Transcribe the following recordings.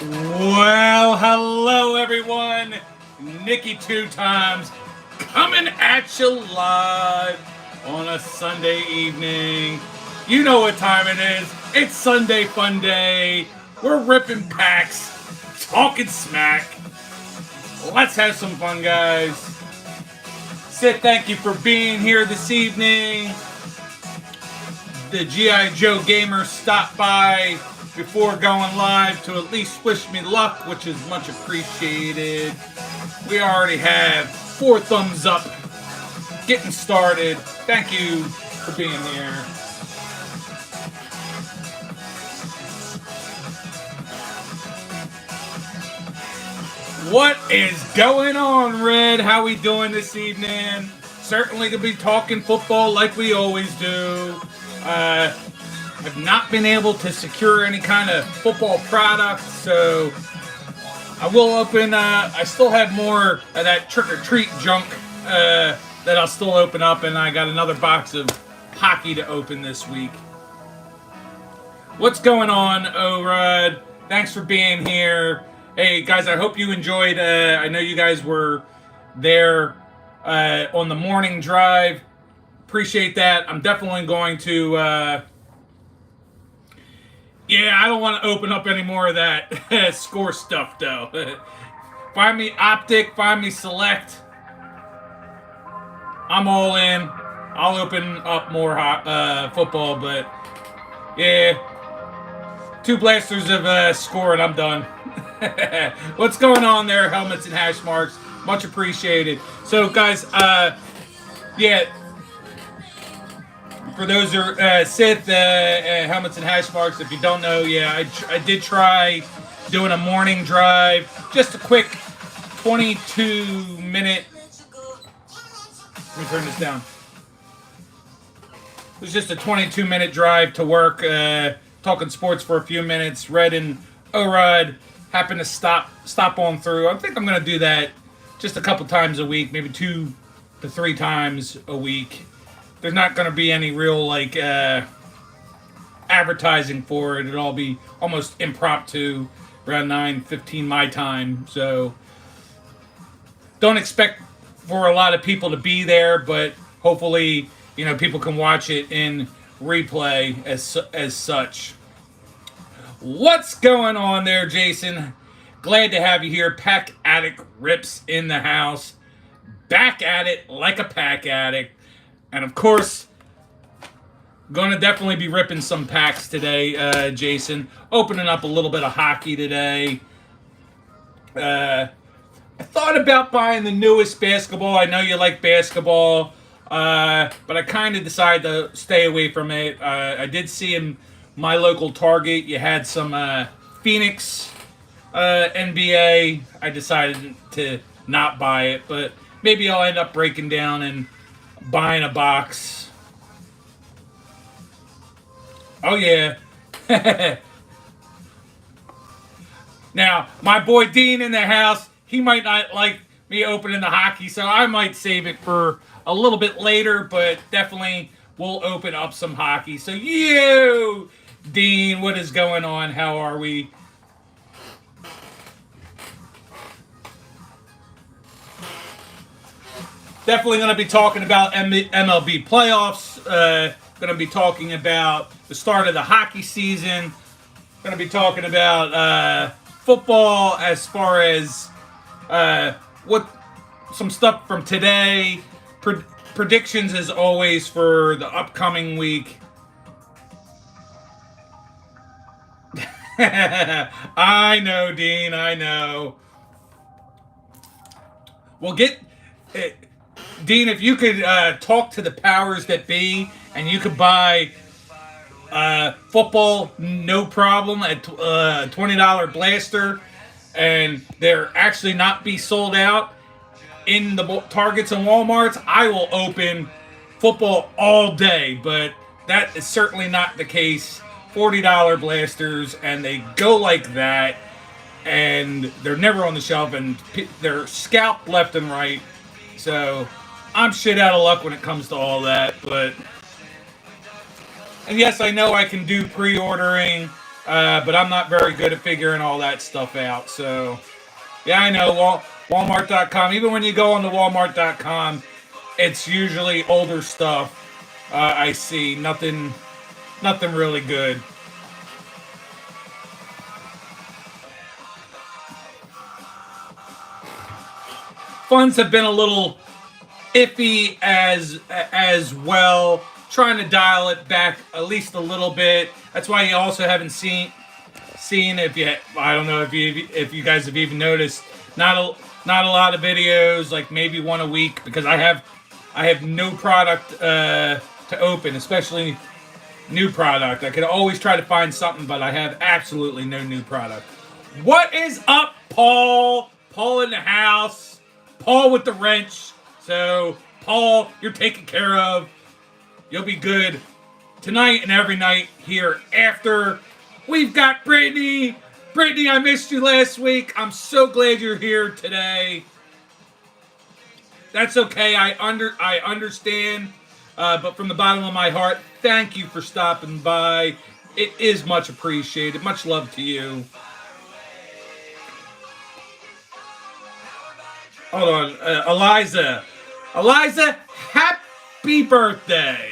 Well, hello everyone. Nikki 2 times coming at you live on a Sunday evening. You know what time it is. It's Sunday Funday. We're ripping packs, talking smack. Let's have some fun, guys. Sid, thank you for being here this evening. The G.I. Joe Gamer stopped by before going live to at least wish me luck, which is much appreciated. We already have 4 thumbs up. Getting started. Thank you for being here. What is going on, Red? How we doing this evening? Certainly gonna be talking football like we always do. I've not been able to secure any kind of football product, so I will open. I still have more of that trick-or-treat junk that I'll still open up, and I got another box of hockey to open this week. What's going on, O-Rod? Thanks for being here. Hey, guys, I hope you enjoyed. I know you guys were there on the morning drive. Appreciate that. I'm definitely going to... Yeah, I don't want to open up any more of that score stuff, though. Find me Optic, find me Select. I'm all in. I'll open up more football, but yeah. 2 blasters of score and I'm done. What's going on there, helmets and hash marks? Much appreciated. So, guys, yeah. For those who are Sith, helmets and hash marks, if you don't know, yeah, I did try doing a morning drive. Just a quick 22-minute... Let me turn this down. It was just a 22-minute drive to work, talking sports for a few minutes. Red and O-Rod happened to stop on through. I think I'm going to do that just a couple times a week, maybe 2 to 3 times a week. There's not going to be any real, like, advertising for it. It'll all be almost impromptu, around 9:15 my time. So, don't expect for a lot of people to be there, but hopefully, you know, people can watch it in replay as such. What's going on there, Jason? Glad to have you here. Pack Addict Rips in the house. Back at it like a pack addict. And of course, going to definitely be ripping some packs today, Jason. Opening up a little bit of hockey today. I thought about buying the newest basketball. I know you like basketball, but I kind of decided to stay away from it. I did see in my local Target, you had some Phoenix NBA. I decided to not buy it, but maybe I'll end up breaking down and buying a box. Oh, yeah. Now, my boy Dean in the house, he might not like me opening the hockey, so I might save it for a little bit later, but definitely we'll open up some hockey. So, you, Dean, what is going on? How are we? Definitely going to be talking about MLB playoffs. Going to be talking about the start of the hockey season. Going to be talking about football as far as what some stuff from today. Predictions as always for the upcoming week. I know, Dean. I know. We'll get... Dean, if you could talk to the powers that be and you could buy football, no problem, at $20 blaster, and they're actually not be sold out in the Targets and Walmarts, I will open football all day, but that is certainly not the case. $40 blasters, and they go like that, and they're never on the shelf, and they're scalped left and right. So I'm shit out of luck when it comes to all that, but... And yes, I know I can do pre-ordering but I'm not very good at figuring all that stuff out. So, yeah, I know. Walmart.com. Even when you go on to Walmart.com, it's usually older stuff. I see nothing really good. Funds have been a little iffy as well. Trying to dial it back at least a little bit. That's why you also haven't seen if you, I don't know if you guys have even noticed, not a lot of videos, like maybe one a week, because I have no product to open, especially new product. I could always try to find something, but I have absolutely no new product. What is up, Paul? Paul in the house. Paul with the wrench. So, Paul, you're taken care of. You'll be good tonight and every night here after. We've got Brittany. Brittany, I missed you last week. I'm so glad you're here today. That's okay. I understand. But from the bottom of my heart, thank you for stopping by. It is much appreciated. Much love to you. Hold on. Eliza. Eliza, happy birthday.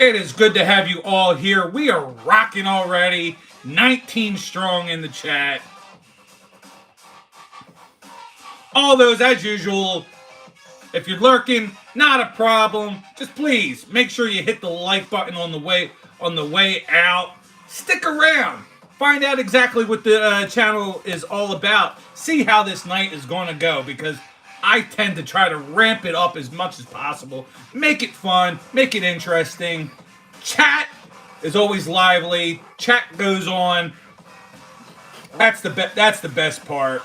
It is good to have you all here. We are rocking already. 19 strong in the chat. All those, as usual, if you're lurking, not a problem. Just please make sure you hit the like button on the way out. Stick around. Find out exactly what the channel is all about. See how this night is going to go, because I tend to try to ramp it up as much as possible. Make it fun. Make it interesting. Chat is always lively. Chat goes on. That's the best part.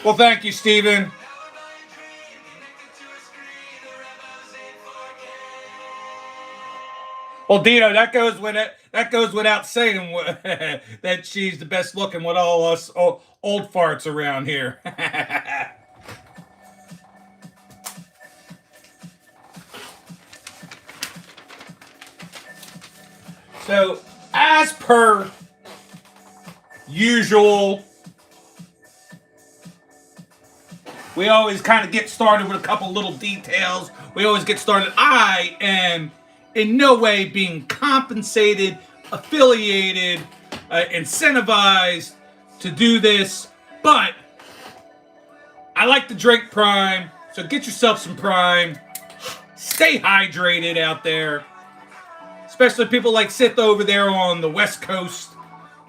Well, thank you, Steven. Well, Dino, that goes without saying that she's the best looking with all us old farts around here. So, as per usual, we always kind of get started with a couple little details. We always get started. I am in no way being compensated, affiliated, incentivized to do this, but I like to drink Prime, so get yourself some Prime. Stay hydrated out there, especially people like Sith over there on the West Coast,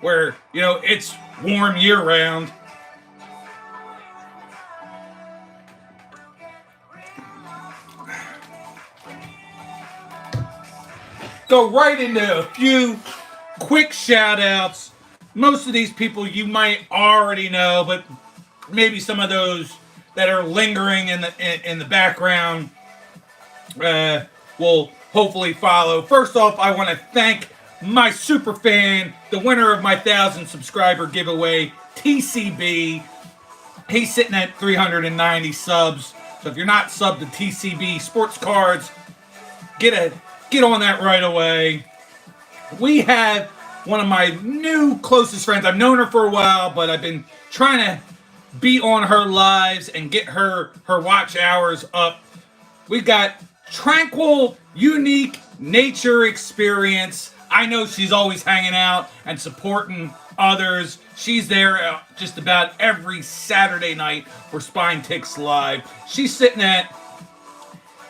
where, you know, it's warm year-round. Go right into a few quick shout outs. Most of these people you might already know, but maybe some of those that are lingering in the background will hopefully follow. First off, I want to thank my super fan, the winner of my 1,000 subscriber giveaway, TCB. He's sitting at 390 subs. So if you're not subbed to TCB Sports Cards, get on that right away. We have one of my new closest friends. I've known her for a while, but I've been trying to be on her lives and get her watch hours up. We got Tranquil Unique Nature Experience. I know she's always hanging out and supporting others. She's there just about every Saturday night for Spine Ticks Live. She's sitting at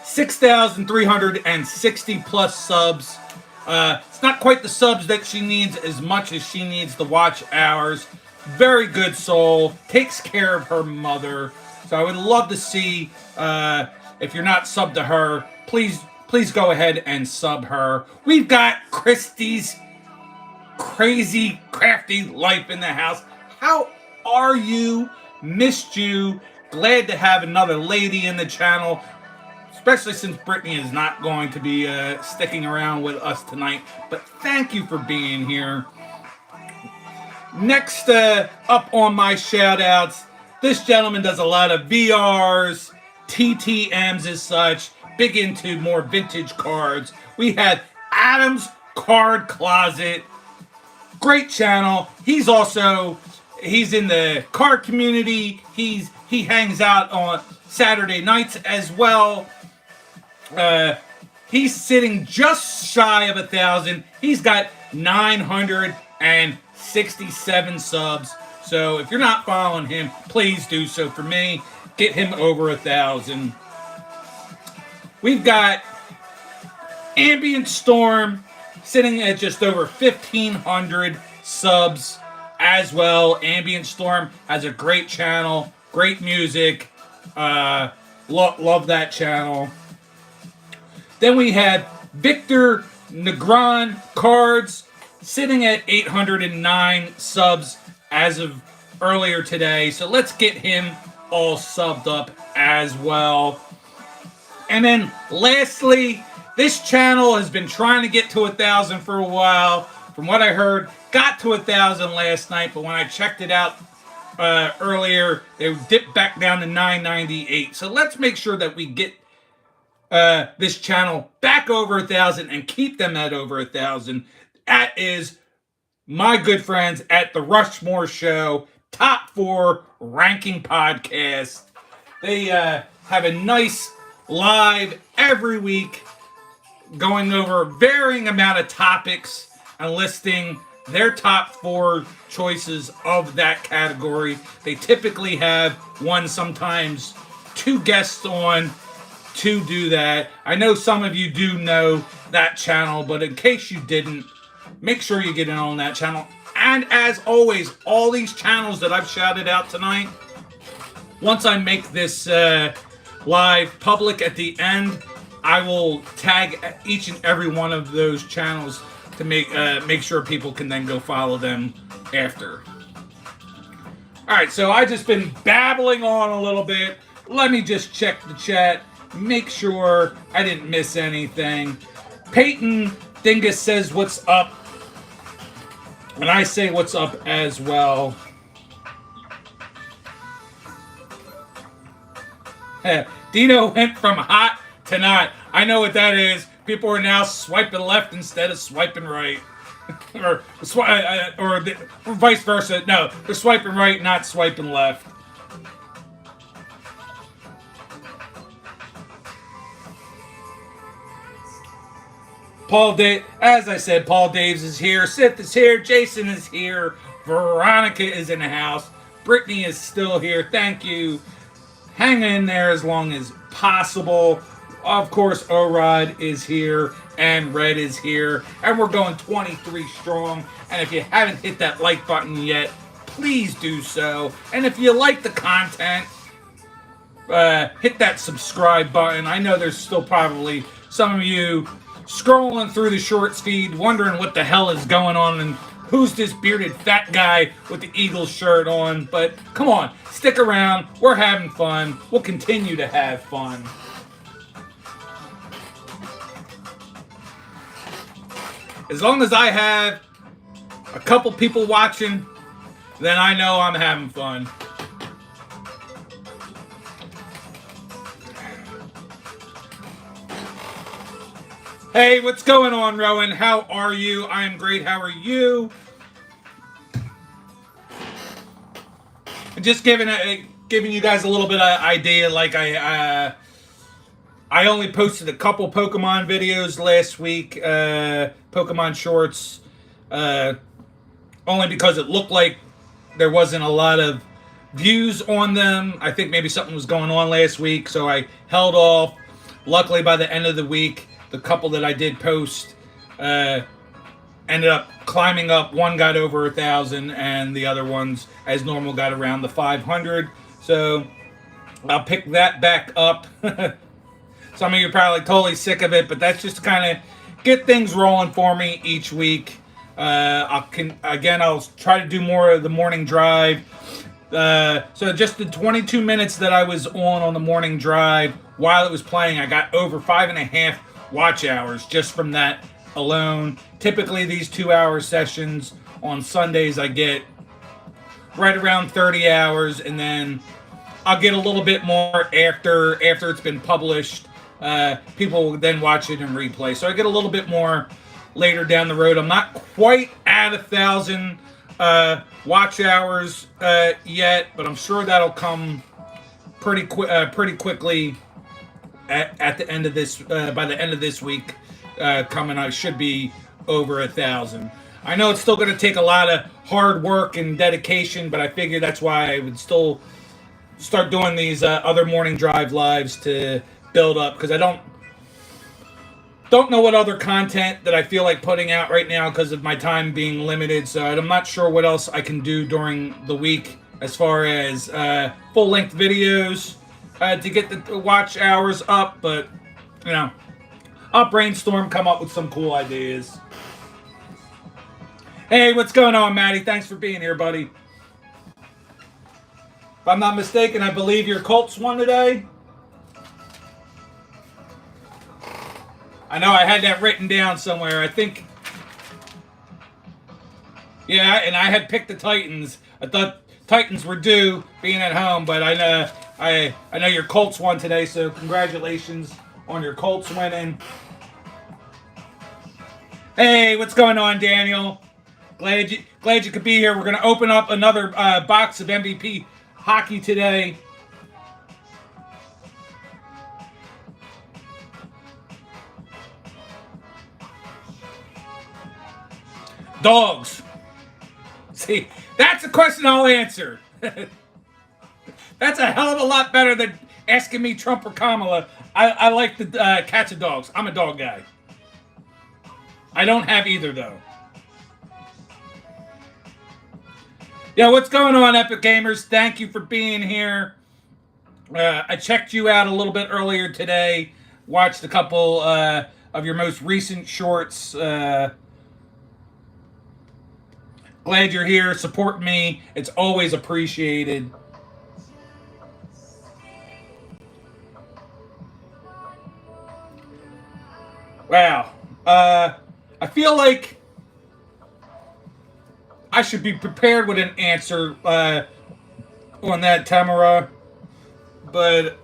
6,360 plus subs. It's not quite the subs that she needs as much as she needs the watch hours. Very good soul. Takes care of her mother. So I would love to see, if you're not subbed to her, please go ahead and sub her. We've got Christy's Crazy Crafty Life in the house. How are you? Missed you. Glad to have another lady in the channel, especially since Brittany is not going to be sticking around with us tonight. But thank you for being here. Next up on my shout-outs, This gentleman does a lot of VRs, TTMs as such, big into more vintage cards. We had Adam's Card Closet. Great channel. He's in the card community. He hangs out on Saturday nights as well. He's sitting just shy of 1,000. He's got 967 subs. So if you're not following him, please do so for me. Get him over 1,000. We've got Ambient Storm sitting at just over 1,500 subs as well. Ambient Storm has a great channel, great music. Love that channel. Then we had Victor Negron Cards sitting at 809 subs as of earlier today. So let's get him all subbed up as well. And then lastly, this channel has been trying to get to 1,000 for a while. From what I heard, got to 1,000 last night, but when I checked it out earlier, they dipped back down to 998. So let's make sure that we get this channel back over 1,000 and keep them at over 1,000. That is my good friends at the Rushmore Show, top 4 ranking podcast. They have a nice live every week going over a varying amount of topics and listing their top 4 choices of that category. They typically have one, sometimes 2 guests on to do that. I know some of you do know that channel, but in case you didn't, make sure you get in on that channel. And as always, all these channels that I've shouted out tonight, once I make this live public at the end, I will tag each and every one of those channels to make sure people can then go follow them after. All right, so I just been babbling on a little bit. Let me just check the chat, make sure I didn't miss anything. Peyton Dingus says what's up, and I say what's up as well. Dino went from hot to not. I know what that is. People are now swiping left instead of swiping right. or vice versa. No, they're swiping right, not swiping left. As I said, Paul Daves is here. Sith is here. Jason is here. Veronica is in the house. Brittany is still here. Thank you. Hang in there as long as possible. Of course, Orod is here, and Red is here, and we're going 23 strong. And if you haven't hit that like button yet, please do so. And if you like the content, hit that subscribe button. I know there's still probably some of you scrolling through the shorts feed, wondering what the hell is going on and who's this bearded fat guy with the Eagles shirt on. But come on, stick around. We're having fun. We'll continue to have fun. As long as I have a couple people watching, then I know I'm having fun. Hey, what's going on, Rowan? How are you? I am great. How are you? Just giving you guys a little bit of idea. Like I only posted a couple Pokemon videos last week, Pokemon shorts, only because it looked like there wasn't a lot of views on them. I think maybe something was going on last week, so I held off. Luckily, by the end of the week, the couple that I did post ended up climbing up. One got over 1,000, and the other ones, as normal, got around the 500. So I'll pick that back up. Some of you are probably totally sick of it, but that's just to kind of get things rolling for me each week. I'll try to do more of the morning drive. So just the 22 minutes that I was on the morning drive while it was playing, I got over 5.5 watch hours just from that alone. Typically, these 2-hour sessions on Sundays, I get right around 30 hours, and then I'll get a little bit more after it's been published. People will then watch it in replay, so I get a little bit more later down the road. I'm not quite at 1,000 watch hours yet, but I'm sure that'll come pretty quickly at the end of this. By the end of this week, coming, I should be over 1,000. I know it's still going to take a lot of hard work and dedication, but I figure that's why I would still start doing these other morning drive lives to build up, because I don't know what other content that I feel like putting out right now because of my time being limited. So I'm not sure what else I can do during the week as far as full-length videos to get the watch hours up, but you know, I'll brainstorm, come up with some cool ideas. Hey, what's going on, Maddie? Thanks for being here, buddy. If I'm not mistaken, I believe your Colts won today. I know I had that written down somewhere. I think, yeah, and I had picked the Titans. I thought Titans were due being at home, but I know your Colts won today, so congratulations on your Colts winning. Hey, what's going on, Daniel? Glad you could be here. We're gonna open up another box of MVP Hockey today. Dogs. See, that's a question I'll answer. That's a hell of a lot better than asking me Trump or Kamala. I like the cats and dogs. I'm a dog guy. I don't have either, though. Yeah, what's going on, Epic Gamers? Thank you for being here. I checked you out a little bit earlier today. Watched a couple of your most recent shorts. Glad you're here. Support me. It's always appreciated. Wow. I feel like I should be prepared with an answer on that, Tamara. But,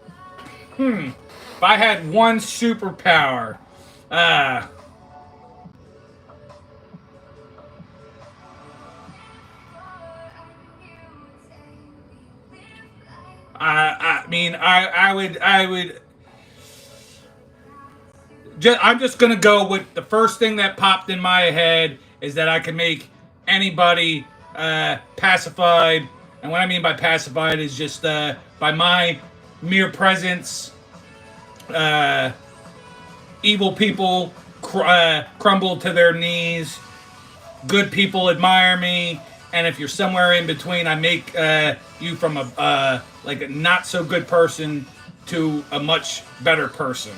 if I had one superpower, I mean, I would. I'm just gonna go with the first thing that popped in my head is that I can make anybody pacified, and what I mean by pacified is just by my mere presence. Evil people crumble to their knees. Good people admire me, and if you're somewhere in between, I make you from a like a not so good person to a much better person.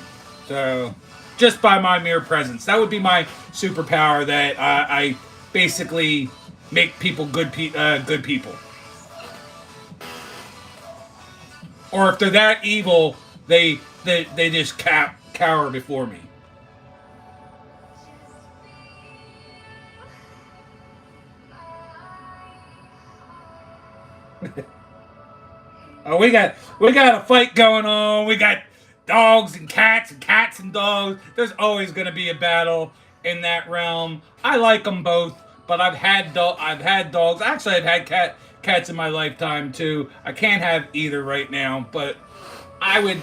So, just by my mere presence, that would be my superpower. That I basically make people good people. Or if they're that evil, they just cower before me. Oh, we got a fight going on. We got dogs and cats and dogs. There's always going to be a battle in that realm. I like them both, but I've had dogs. Actually, I've had cats in my lifetime too. I can't have either right now, but I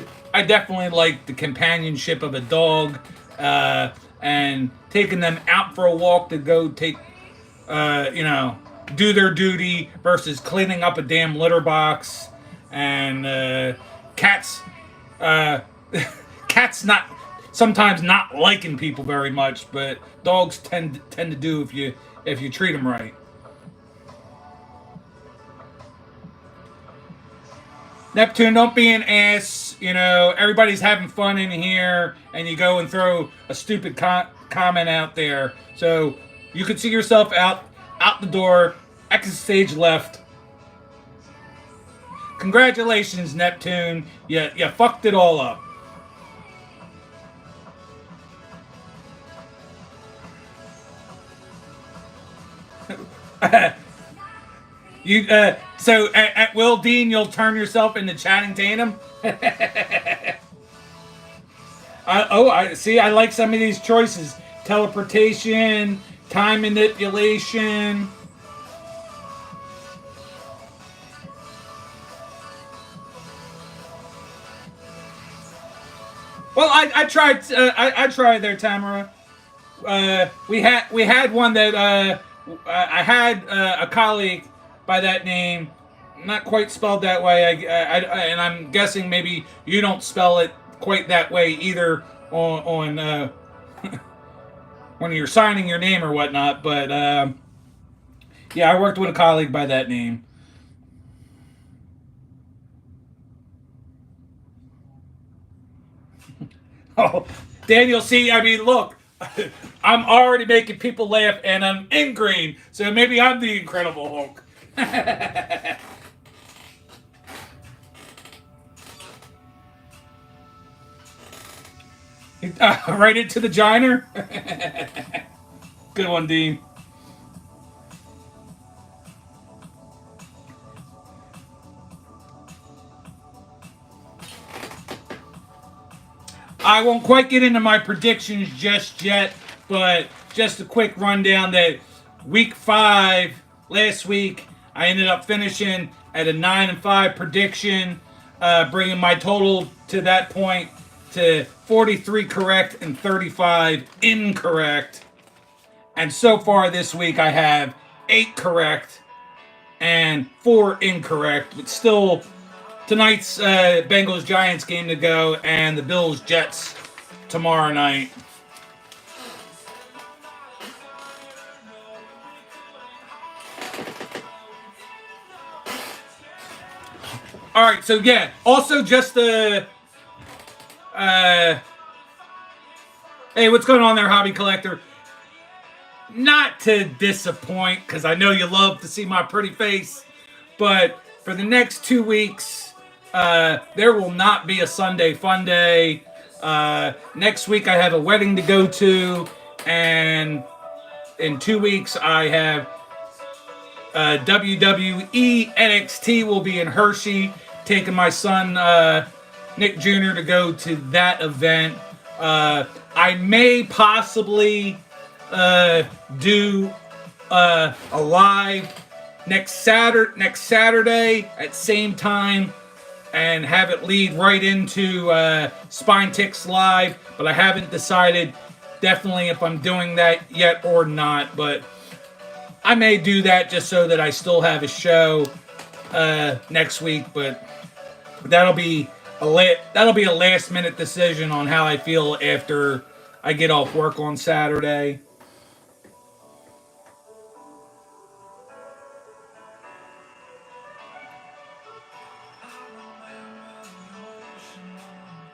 definitely like the companionship of a dog, and taking them out for a walk to go take, do their duty versus cleaning up a damn litter box. And cats not sometimes not liking people very much, but dogs tend to do if you treat them right. Neptune, don't be an ass. You know, everybody's having fun in here, and you go and throw a stupid comment out there. So you could see yourself out the door, exit stage left. Congratulations, Neptune. You fucked it all up. You so at Will Dean, you'll turn yourself into Channing Tatum. I see. I like some of these choices: teleportation, time manipulation. Well, I tried. I tried there, Tamara. We had one that I had a colleague by that name, not quite spelled that way. And I'm guessing maybe you don't spell it quite that way either on when you're signing your name or whatnot. But yeah, I worked with a colleague by that name. Oh, Daniel, see, I mean, look, I'm already making people laugh, and I'm in green, so maybe I'm the Incredible Hulk. Right into the Giner. Good one, Dean. I won't quite get into my predictions just yet, but just a quick rundown that week 5 last week I ended up finishing at a 9-5 prediction, bringing my total to that point to 43 correct and 35 incorrect. And so far this week I have 8 correct and 4 incorrect, but still tonight's Bengals Giants game to go, and the Bills Jets tomorrow night. All right, so yeah, also just the hey, what's going on there, hobby collector? Not to disappoint, because I know you love to see my pretty face, but for the next 2 weeks, there will not be a Sunday Funday. Next week I have a wedding to go to, and in 2 weeks I have WWE NXT will be in Hershey, taking my son Nick Jr. to go to that event. I may possibly do a live next Saturday at same time and have it lead right into Spine Ticks Live, but I haven't decided definitely if I'm doing that yet or not, but I may do that just so that I still have a show next week, but that'll be a last minute decision on how I feel after I get off work on Saturday.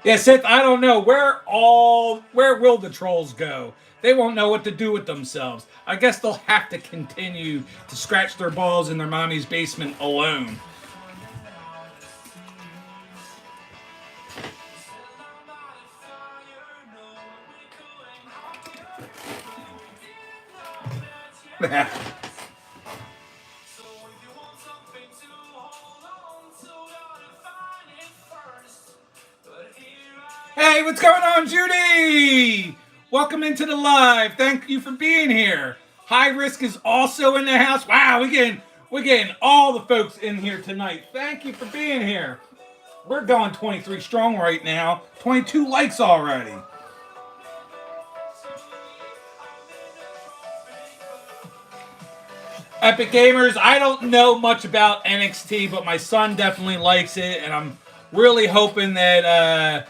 Yeah, Sith, I don't know. Where will the trolls go? They won't know what to do with themselves. I guess they'll have to continue to scratch their balls in their mommy's basement alone. Hey, what's going on, Judy? Welcome into the live. Thank you for being here. High Risk is also in the house. Wow, we're getting all the folks in here tonight. Thank you for being here. We're going 23 strong right now. 22 likes already. Epic Gamers, I don't know much about NXT, but my son definitely likes it, and I'm really hoping that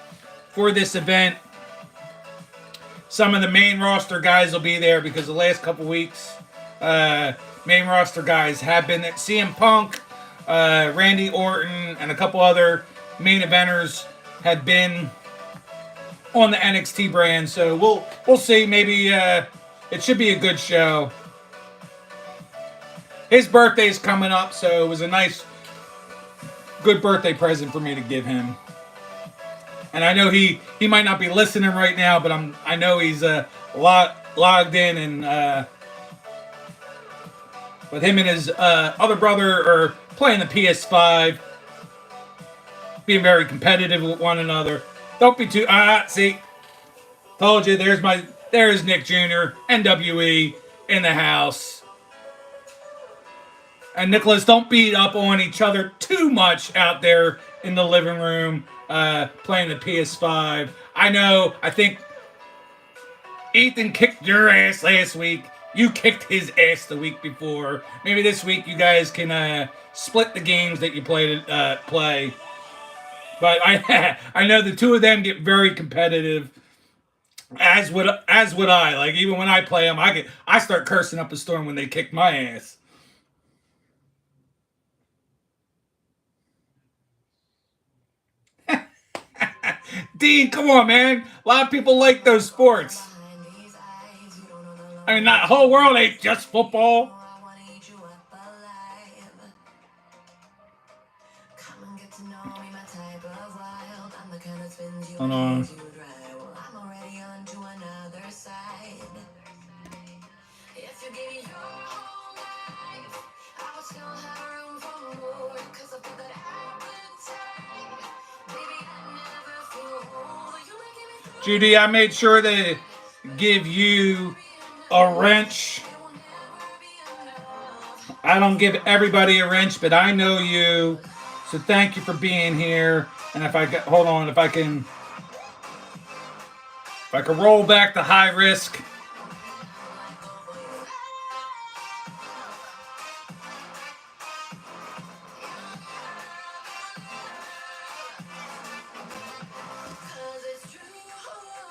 for this event, some of the main roster guys will be there, because the last couple weeks, main roster guys have been at CM Punk, Randy Orton, and a couple other main eventers had been on the NXT brand. So we'll see. Maybe it should be a good show. His birthday's coming up, so it was a nice, good birthday present for me to give him. And I know he might not be listening right now, but I know he's logged in and But him and his other brother are playing the PS5, being very competitive with one another. Don't be too see. Told you. There's Nick Jr. NWE in the house. And Nicholas, don't beat up on each other too much out there in the living room playing the PS5. I know. I think Ethan kicked your ass last week. You kicked his ass the week before. Maybe this week you guys can split the games that you play. But I know the two of them get very competitive. As would I. Like, even when I play them, I start cursing up a storm when they kick my ass. Dean, come on, man. A lot of people like those sports. I mean, the whole world ain't just football. Hold on. Judy, I made sure to give you a wrench. I don't give everybody a wrench, but I know you. So thank you for being here. And if I can roll back the high risk.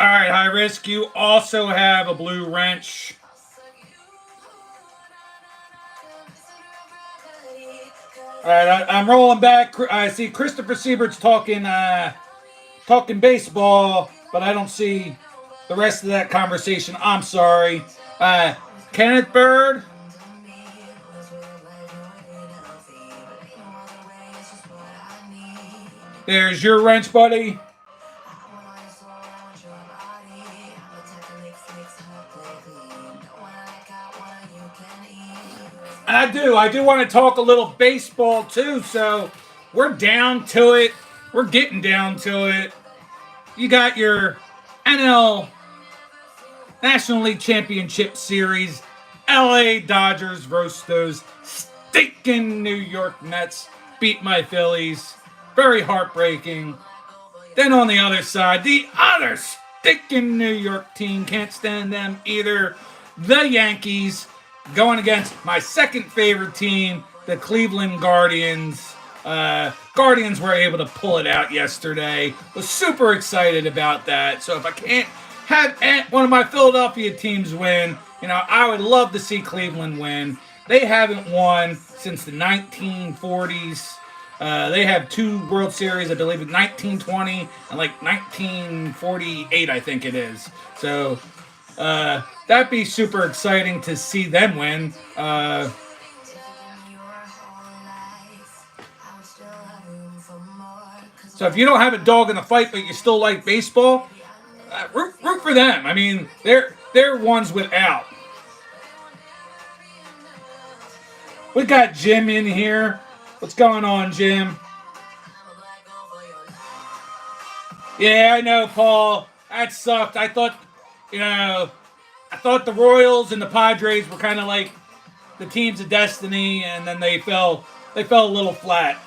All right, high risk. You also have a blue wrench. All right, I'm rolling back. I see Christopher Siebert's talking baseball, but I don't see the rest of that conversation. I'm sorry. Kenneth Bird. There's your wrench, buddy. And I do want to talk a little baseball too, so we're down to it. We're getting down to it. You got your NL National League Championship Series. LA Dodgers versus those stinking New York Mets. Beat my Phillies. Very heartbreaking. Then on the other side, the other stinking New York team. Can't stand them either. The Yankees going against my second favorite team, the Cleveland Guardians. Guardians were able to pull it out yesterday. Was super excited about that. So if I can't have one of my Philadelphia teams win, I would love to see Cleveland win. They haven't won since the 1940s. They have 2 World Series, I believe, in 1920 and like 1948, I think it is. So that'd be super exciting to see them win. So if you don't have a dog in the fight, but you still like baseball, root for them. I mean, they're ones without. We got Jim in here. What's going on, Jim? Yeah, I know, Paul. That sucked. I thought the Royals and the Padres were kind of like the teams of destiny, and then they fell a little flat.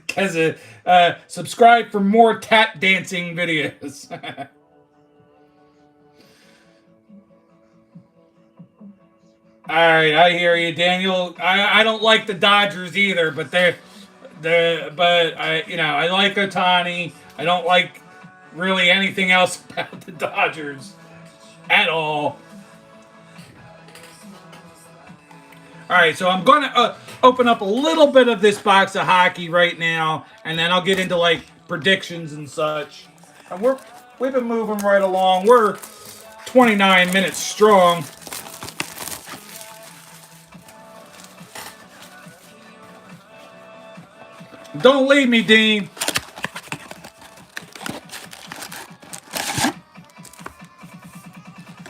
Because subscribe for more tap dancing videos. All right, I hear you, Daniel. I don't like the Dodgers either, but I like Ohtani. I don't like really anything else about the Dodgers at all. All right, so I'm going to open up a little bit of this box of hockey right now, and then I'll get into like predictions and such. And we've been moving right along. We're 29 minutes strong. Don't leave me, Dean.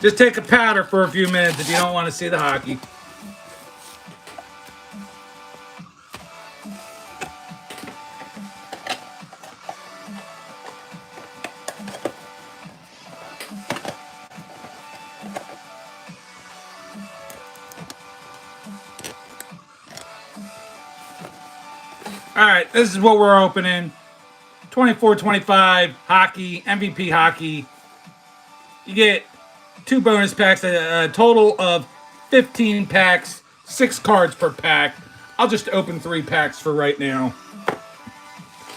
Just take a powder for a few minutes if you don't want to see the hockey. All right, this is what we're opening. 24-25 hockey, MVP hockey. You get 2 bonus packs, a total of 15 packs, 6 cards per pack. I'll just open 3 packs for right now.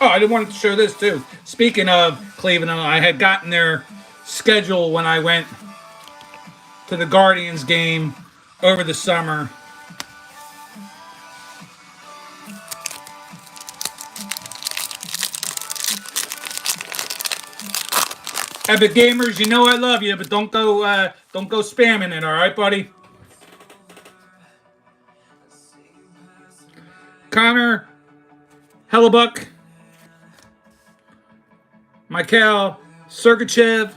Oh, I did want to show this too. Speaking of Cleveland, I had gotten their schedule when I went to the Guardians game over the summer. Epic Gamers, you know I love you, but don't go spamming it, all right, buddy? Connor Hellebuck, Mikhail Sergachev,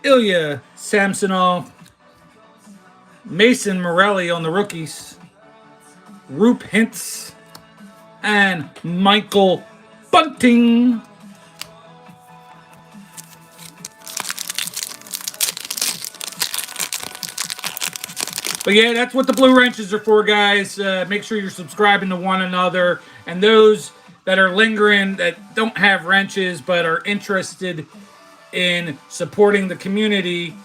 Ilya Samsonov, Mason Morelli on the rookies, Roop Hintz, and Michael Bunting. But yeah, that's what the blue wrenches are for, guys. Make sure you're subscribing to one another. And those that are lingering, that don't have wrenches, but are interested in supporting the community,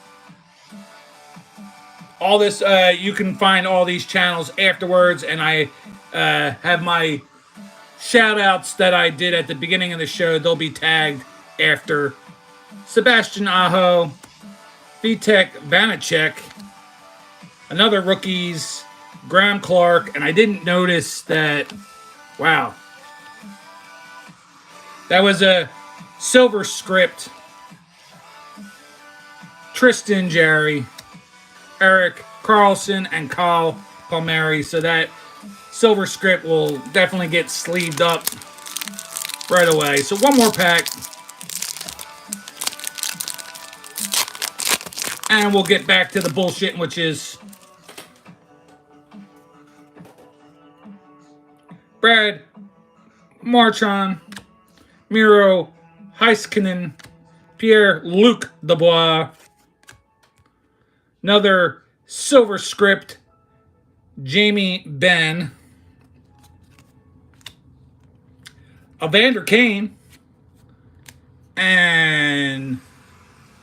all this, you can find all these channels afterwards. And I have my shout-outs that I did at the beginning of the show. They'll be tagged after. Sebastian Aho, Vitek Vanacek, another rookies, Graham Clark, and I didn't notice that. Wow. That was a silver script. Tristan Jarry, Eric Carlson, and Kyle Palmieri. So that silver script will definitely get sleeved up right away. So one more pack. And we'll get back to the bullshit, which is Brad Marchand, Miro Heiskanen, Pierre-Luc Dubois, another silver script, Jamie Benn, Evander Kane, and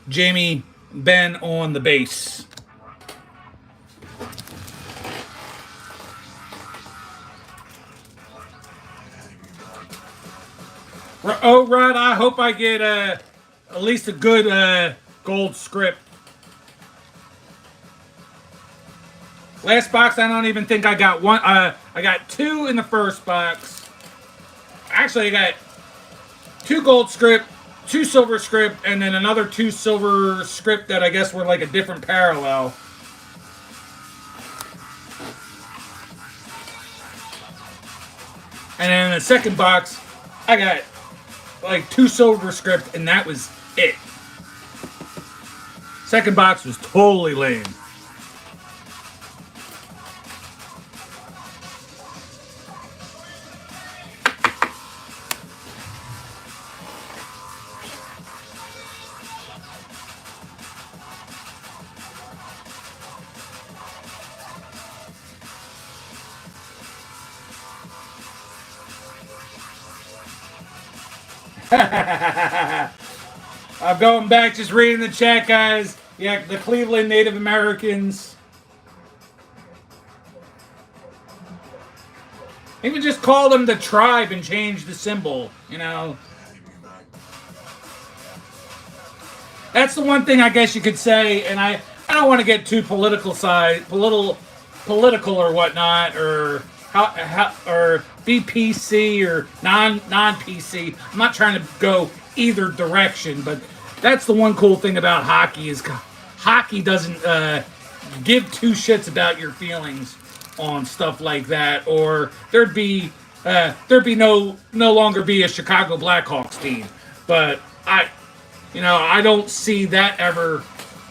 Jamie Benn on the base. Oh, Rod, I hope I get at least a good gold script. Last box, I don't even think I got one. I got 2 in the first box. Actually, I got 2 gold script, 2 silver script, and then another 2 silver script that I guess were like a different parallel. And then in the second box, I got like 2 silver script, and that was it. Second box was totally lame. I'm going back, just reading the chat, guys. Yeah, the Cleveland Native Americans. Maybe just call them the tribe and change the symbol, you know. That's the one thing I guess you could say, and I don't want to get too political or whatnot, or or BPC or non-PC. I'm not trying to go either direction, but that's the one cool thing about hockey is hockey doesn't give 2 shits about your feelings on stuff like that, or there'd be no longer be a Chicago Blackhawks team. But I don't see that ever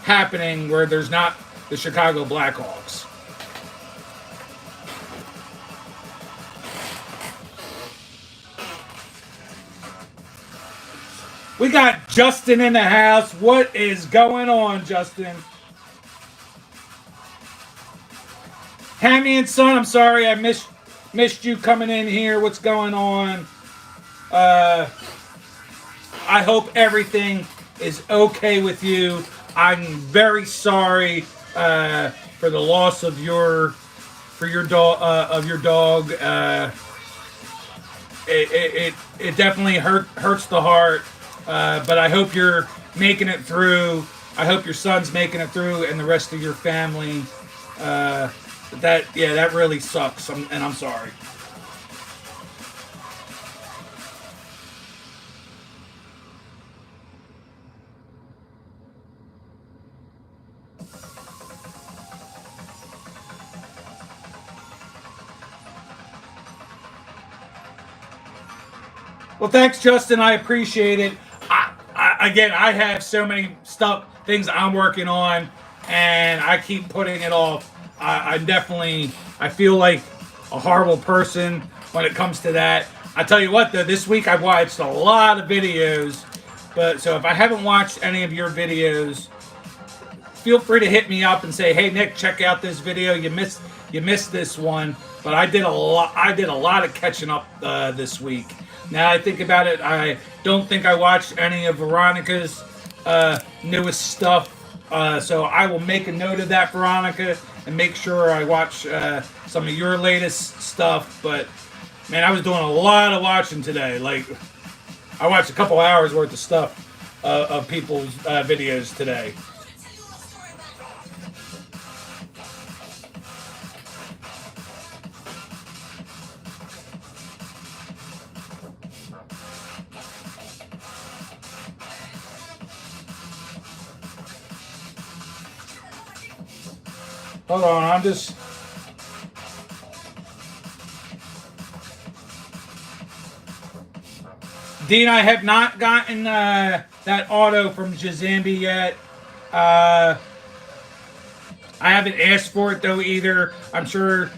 happening where there's not the Chicago Blackhawks. We got Justin in the house. What is going on, Justin? Hammy and Son, I'm sorry I missed you coming in here. What's going on? I hope everything is okay with you. I'm very sorry for the loss of your dog. It definitely hurts the heart. But I hope you're making it through. I hope your son's making it through, and the rest of your family. That really sucks, and I'm sorry. Well, thanks, Justin. I appreciate it. I have so many things I'm working on, and I keep putting it off. I feel like a horrible person when it comes to that. I tell you what, though, this week I've watched a lot of videos, so if I haven't watched any of your videos, feel free to hit me up and say, "Hey, Nick, check out this video. You missed this one." But I did a lot of catching up this week. Now I think about it, I don't think I watched any of Veronica's newest stuff. So I will make a note of that, Veronica, and make sure I watch some of your latest stuff. But, man, I was doing a lot of watching today. Like, I watched a couple hours worth of stuff of people's videos today. Hold on, I'm just... Dean, I have not gotten that auto from Jazambi yet. I haven't asked for it, though, either. I'm sure,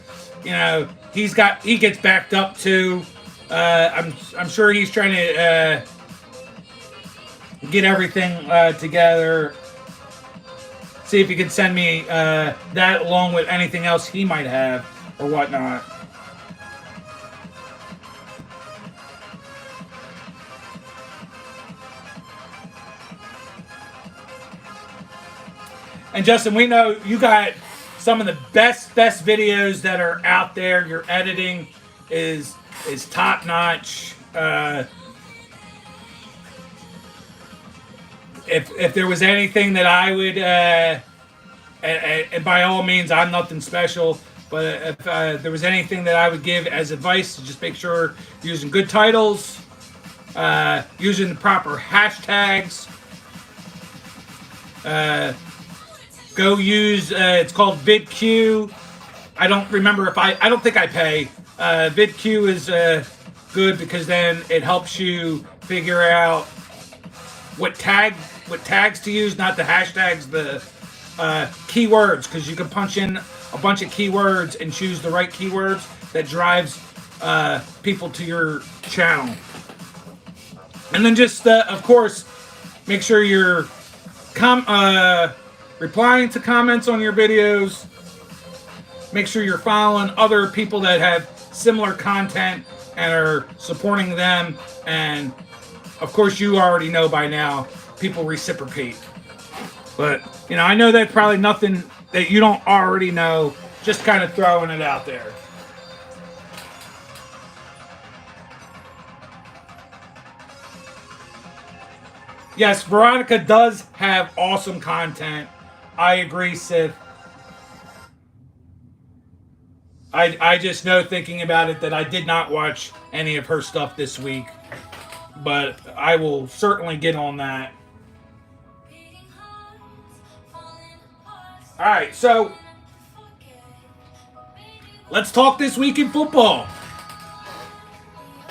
he gets backed up, too. I'm sure he's trying to get everything together. See if you can send me that along with anything else he might have or whatnot. And Justin, we know you got some of the best videos that are out there. Your editing is top notch. If there was anything that I would, and by all means, I'm nothing special, but if there was anything that I would give as advice, to just make sure you're using good titles, using the proper hashtags. Go use, it's called VidQ. I don't remember I don't think I pay. VidQ is good because then it helps you figure out what tags to use, not the hashtags, the keywords, because you can punch in a bunch of keywords and choose the right keywords that drives people to your channel. And then just, of course, make sure you're replying to comments on your videos. Make sure you're following other people that have similar content and are supporting them. And of course, you already know by now, people reciprocate. But, I know that's probably nothing that you don't already know, just kind of throwing it out there. Yes, Veronica does have awesome content. I agree, Sith. I just know, thinking about it, that I did not watch any of her stuff this week. But I will certainly get on that. All right, so let's talk this week in football.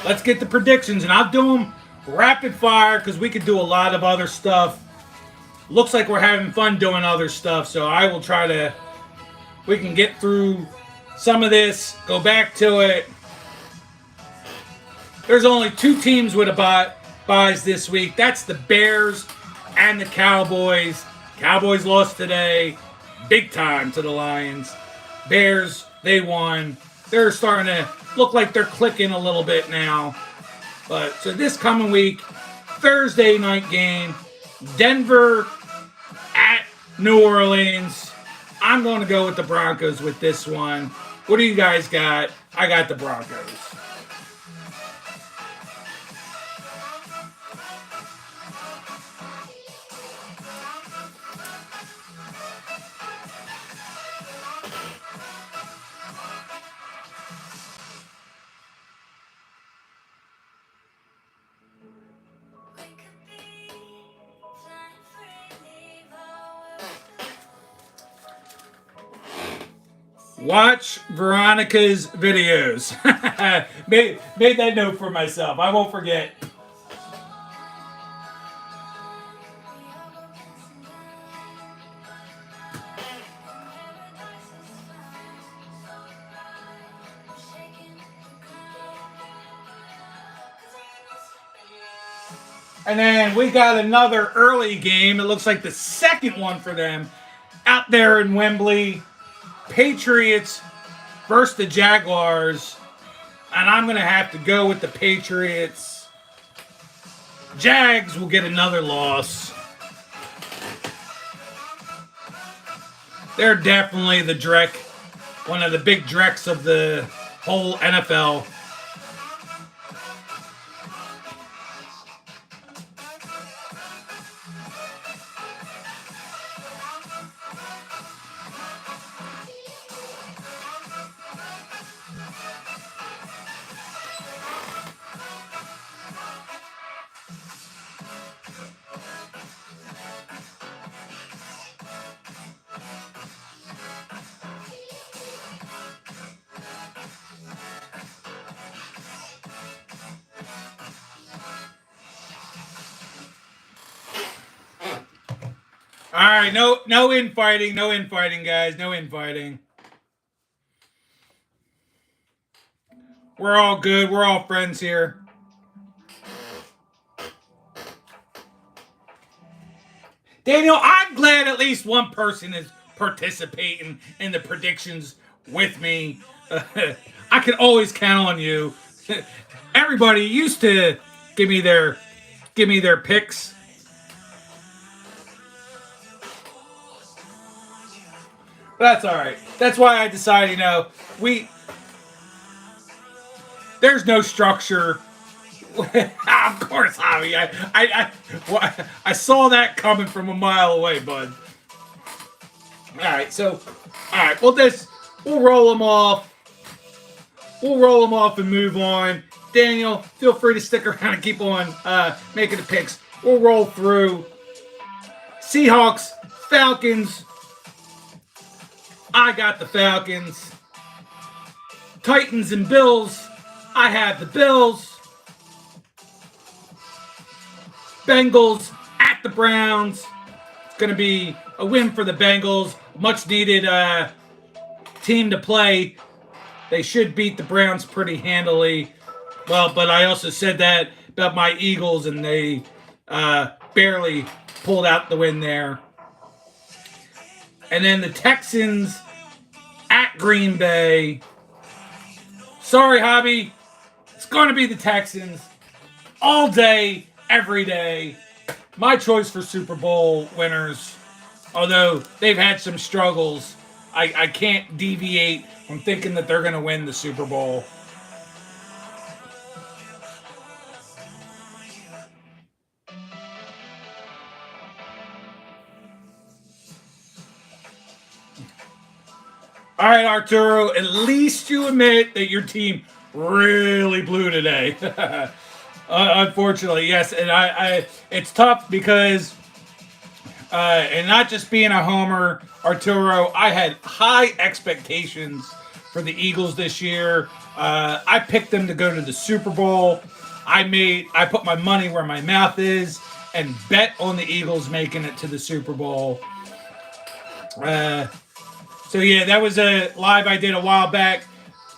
Let's get the predictions, and I'll do them rapid fire because we could do a lot of other stuff. looks like we're having fun doing other stuff. So I will try to. We can get through some of this. Go back to it. There's only 2 teams with a buys this week. That's the Bears and the Cowboys. Cowboys lost today, big time to the Lions. Bears, they won. They're starting to look like they're clicking a little bit now. But so this coming week, Thursday night game, Denver at New Orleans. I'm going to go with the Broncos with this one. What do you guys got? I got the Broncos. Watch Veronica's videos. made that note for myself. I won't forget. And then we got another early game. It looks like the second one for them out there in Wembley. Patriots versus the Jaguars. And I'm going to have to go with the Patriots. Jags will get another loss. They're definitely the Drek, one of the big Dreks of the whole NFL. All right, no infighting, guys, no infighting. We're all good. We're all friends here. Daniel, I'm glad at least one person is participating in the predictions with me. I can always count on you. Everybody used to give me their picks. That's all right. That's why I decided, there's no structure. Of course, Javi. I saw that coming from a mile away, bud. All right. We'll roll them off. We'll roll them off and move on. Daniel, feel free to stick around and keep on making the picks. We'll roll through. Seahawks, Falcons. I got the Falcons. Titans and Bills. I have the Bills. Bengals at the Browns. It's going to be a win for the Bengals. Much needed team to play. They should beat the Browns pretty handily. Well, but I also said that about my Eagles, and they barely pulled out the win there. And then the Texans at Green Bay. Sorry, Hobby. It's going to be the Texans all day, every day. My choice for Super Bowl winners. Although they've had some struggles, I can't deviate from thinking that they're going to win the Super Bowl. All right, Arturo, at least you admit that your team really blew today. Unfortunately, yes. And it's tough because, and not just being a homer, Arturo, I had high expectations for the Eagles this year. I picked them to go to the Super Bowl. I put my money where my mouth is, and bet on the Eagles making it to the Super Bowl. So yeah, that was a live I did a while back.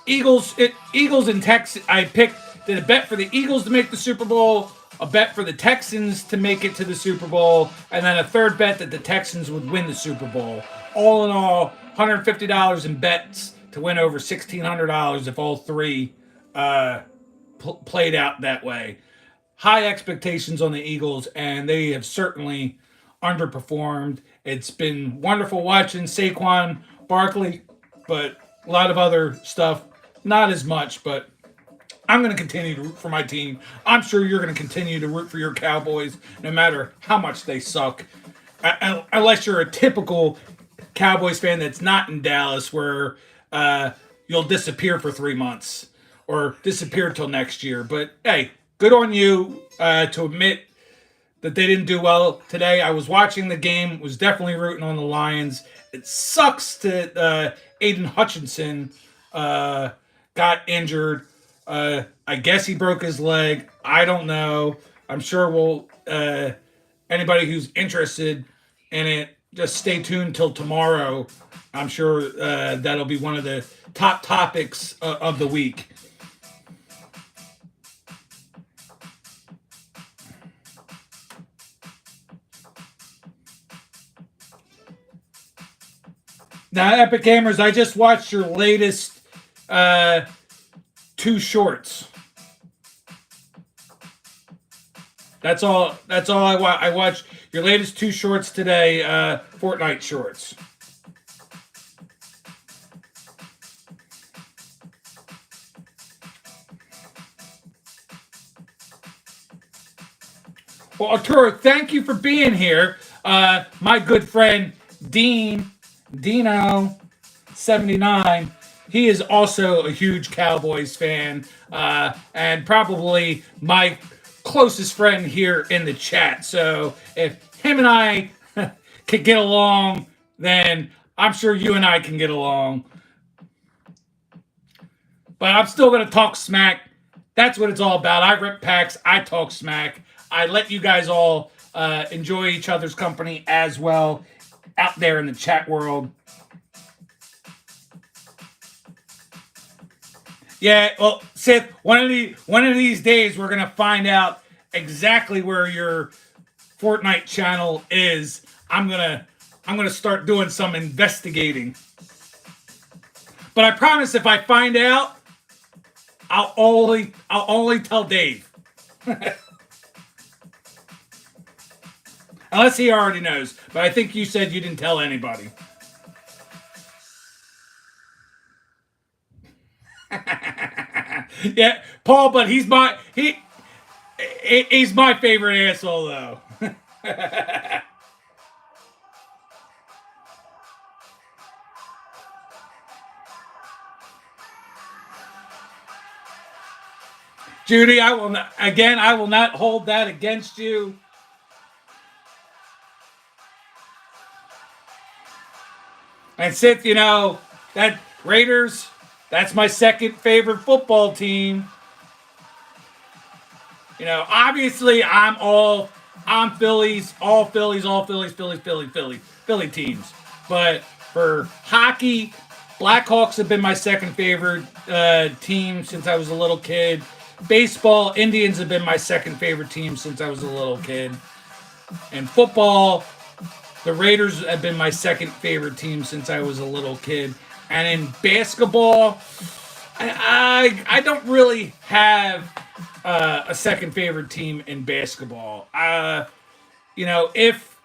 Eagles and Texans. Did a bet for the Eagles to make the Super Bowl, a bet for the Texans to make it to the Super Bowl, and then a third bet that the Texans would win the Super Bowl. All in all, $150 in bets to win over $1,600 if all three played out that way. High expectations on the Eagles, and they have certainly underperformed. It's been wonderful watching Saquon Barkley, but a lot of other stuff, not as much, but I'm going to continue to root for my team. I'm sure you're going to continue to root for your Cowboys, no matter how much they suck. Unless you're a typical Cowboys fan that's not in Dallas, where you'll disappear for 3 months or disappear till next year. But hey, good on you to admit that they didn't do well today. I was watching the game, was definitely rooting on the Lions. It sucks that Aiden Hutchinson got injured. I guess he broke his leg. I don't know. I'm sure anybody who's interested in it, just stay tuned till tomorrow. I'm sure that'll be one of the top topics of the week. Now, Epic Gamers, I just watched your latest 2 shorts. That's all I watched your latest 2 shorts today, Fortnite shorts. Well, Arturo, thank you for being here. My good friend Dino79, he is also a huge Cowboys fan, and probably my closest friend here in the chat. So if him and I could get along, then I'm sure you and I can get along. But I'm still going to talk smack. That's what it's all about. I rip packs. I talk smack. I let you guys all enjoy each other's company as well out there in the chat world. Yeah, well, Sith, one of these days we're gonna find out exactly where your Fortnite channel is. I'm gonna start doing some investigating. But I promise, if I find out, I'll only tell Dave. Unless he already knows. But I think you said you didn't tell anybody. Yeah, Paul, but he's my favorite asshole though. Judy, I will not hold that against you. And Sith, that Raiders, that's my second favorite football team. Obviously I'm Phillies, Philly teams. But for hockey, Blackhawks have been my second favorite team since I was a little kid. Baseball, Indians have been my second favorite team since I was a little kid. And football, the Raiders have been my second favorite team since I was a little kid. And in basketball, I don't really have a second favorite team in basketball. If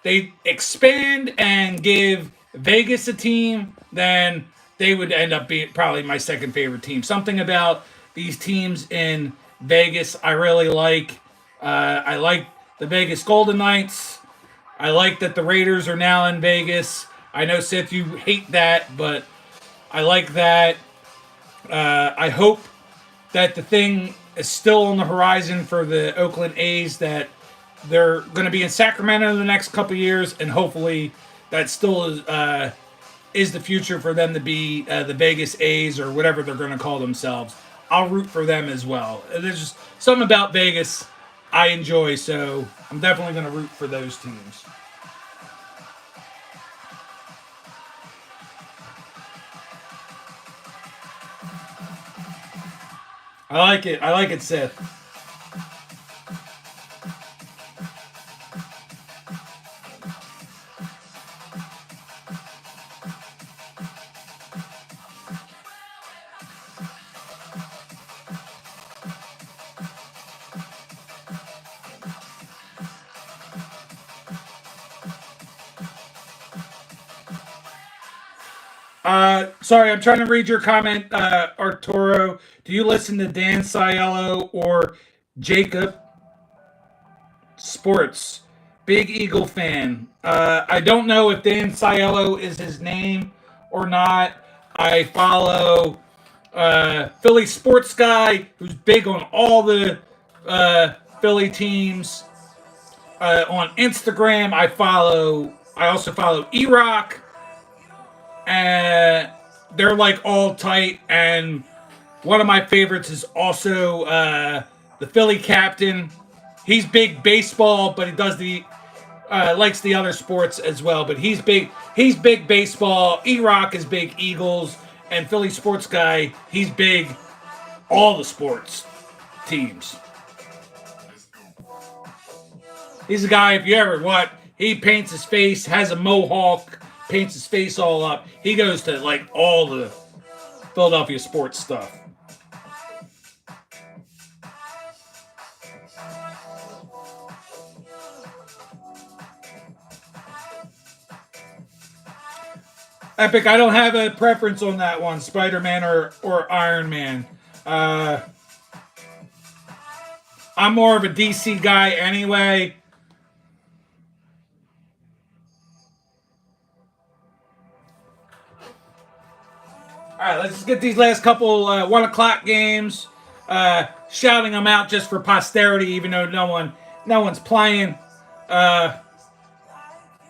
they expand and give Vegas a team, then they would end up being probably my second favorite team. Something about these teams in Vegas I really like. I like the Vegas Golden Knights. I like that the Raiders are now in Vegas. I know, Seth, you hate that, but I like that. I hope that the thing is still on the horizon for the Oakland A's, that they're going to be in Sacramento in the next couple of years, and hopefully that still is the future for them to be the Vegas A's or whatever they're going to call themselves. I'll root for them as well. There's just something about Vegas I enjoy. So I'm definitely going to root for those teams. I like it. I like it, Seth. Sorry, I'm trying to read your comment, Arturo. Do you listen to Dan Cielo or Jacob Sports? Big Eagle fan. I don't know if Dan Cielo is his name or not. I follow Philly Sports Guy, who's big on all the Philly teams. On Instagram, I also follow E-Rock. And they're like all tight. And one of my favorites is also the Philly captain. He's big baseball, but he does the likes the other sports as well. But he's big. He's big baseball. E-Rock is big Eagles, and Philly Sports Guy. He's big all the sports teams. He's a guy. If you ever what he paints his face, has a mohawk, paints his face all up. He goes to like all the Philadelphia sports stuff. Epic, I don't have a preference on that one, Spider-Man or Iron Man. I'm more of a DC guy anyway. All right, let's just get these last couple 1 o'clock games. Shouting them out just for posterity, even though no one's playing.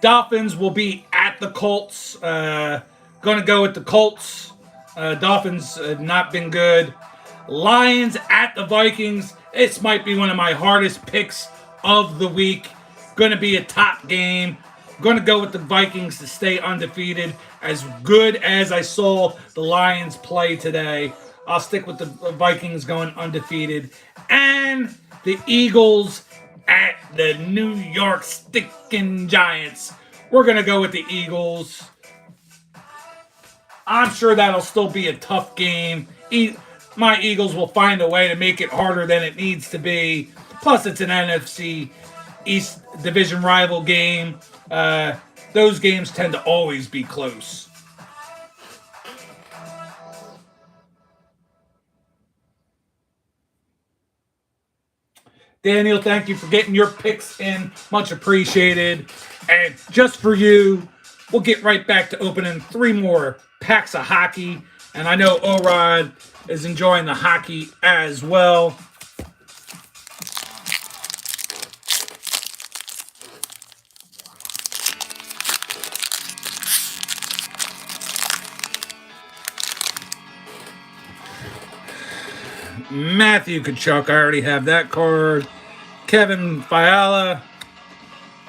Dolphins will be at the Colts. Going to go with the Colts. Dolphins have not been good. Lions at the Vikings. This might be one of my hardest picks of the week. Going to be a top game. Going to go with the Vikings to stay undefeated. As good as I saw the Lions play today, I'll stick with the Vikings going undefeated. And the Eagles at the New York sticking Giants. We're going to go with the Eagles. I'm sure that'll still be a tough game. My Eagles will find a way to make it harder than it needs to be. Plus, it's an NFC East division rival game. Those games tend to always be close. Daniel, thank you for getting your picks in. Much appreciated. And just for you, we'll get right back to opening 3 more packs of hockey. And I know Orod is enjoying the hockey as well. Matthew Kachuk, I already have that card. Kevin Fiala,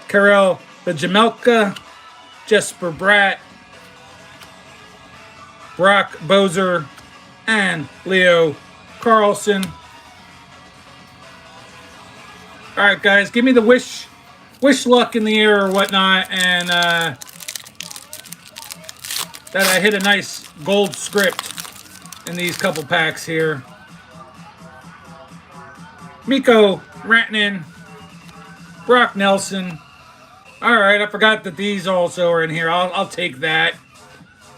Karel Jamelka, Jesper Bratt, Brock Bozer, and Leo Carlson. All right, guys, give me the wish luck in the air or whatnot, and that I hit a nice gold script in these couple packs here. Mikko Rantanen, Brock Nelson. All right, I forgot that these also are in here. I'll take that.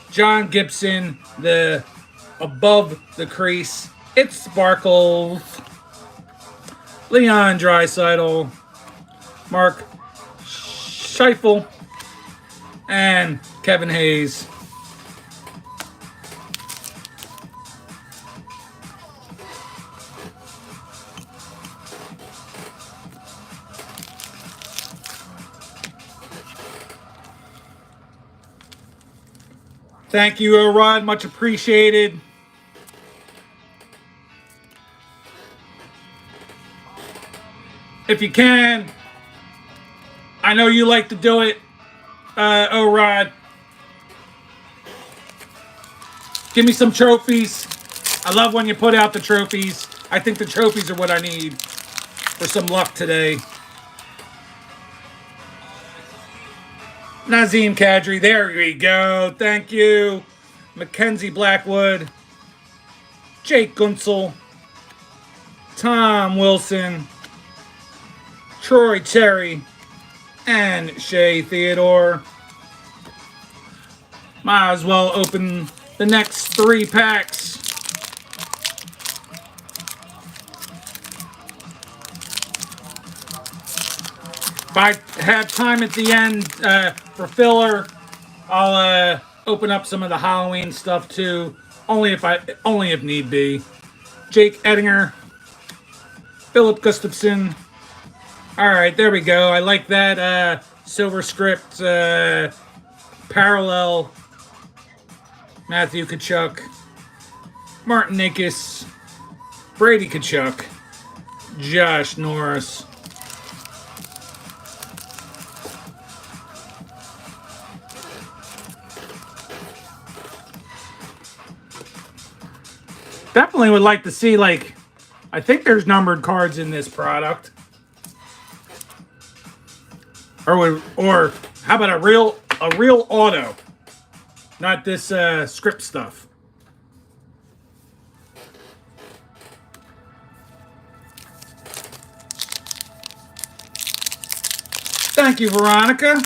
John Gibson, the above the crease. It sparkles. Leon Draisaitl, Mark Scheifele, and Kevin Hayes. Thank you, Rod. Much appreciated. if you can. I know you like to do it, O-Rod. Give me some trophies. I love when you put out the trophies. I think the trophies are what I need for some luck today. Nazem Kadri, there we go. Thank you. Mackenzie Blackwood. Jake Gunsel. Tom Wilson. Troy Terry. And Shea Theodore. Might as well open the next 3 packs. If I have time at the end for filler, I'll open up some of the Halloween stuff too. Only if need be. Jake Ettinger, Philip Gustafson. All right, there we go. I like that silver script parallel. Matthew Tkachuk, Martin Nakis, Brady Tkachuk, Josh Norris. Definitely would like to see, like, I think there's numbered cards in this product. Or how about a real auto? Not this script stuff. Thank you, Veronica.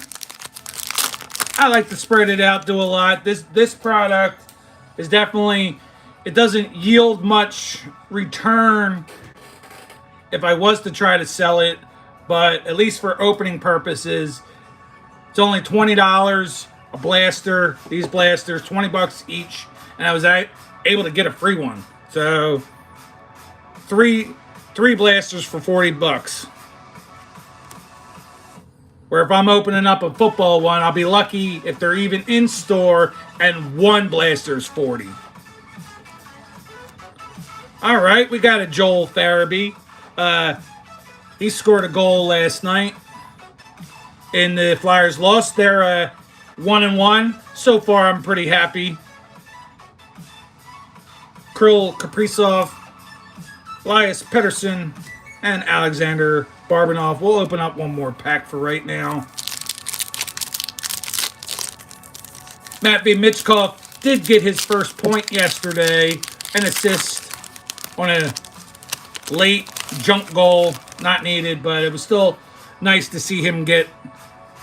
I like to spread it out, do a lot. This product is definitely, it doesn't yield much return if I was to try to sell it, but at least for opening purposes, it's only $20 a blaster. These blasters, $20 each, and I was able to get a free one. So three blasters for $40. Where if I'm opening up a football one, I'll be lucky if they're even in store, and one blaster's $40. All right, we got a Joel Farabee. He scored a goal last night. And the Flyers lost. They're 1-1. So far, I'm pretty happy. Kirill Kaprizov, Elias Pettersson, and Alexander Barbanov. We'll open up one more pack for right now. Matvey Michkov did get his first point yesterday. An assist on a late junk goal. Not needed, but it was still nice to see him get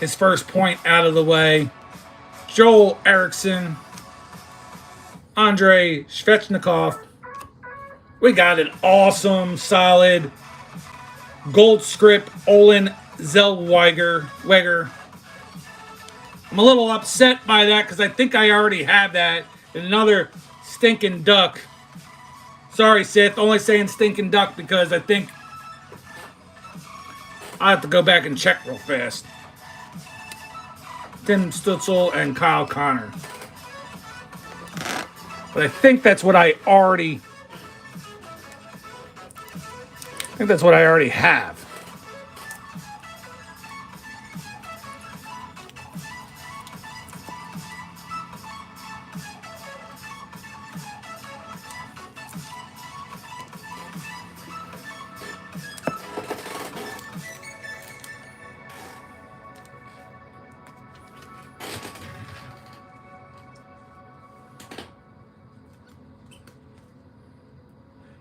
his first point out of the way. Joel Eriksson. Andrei Svechnikov. We got an awesome, solid gold script Olin Zellweger. I'm a little upset by that because I think I already have that in another stinking duck. Sorry, Sith. Only saying stinking duck because I think I have to go back and check real fast. Tim Stutzel and Kyle Connor. But I think that's what I already have.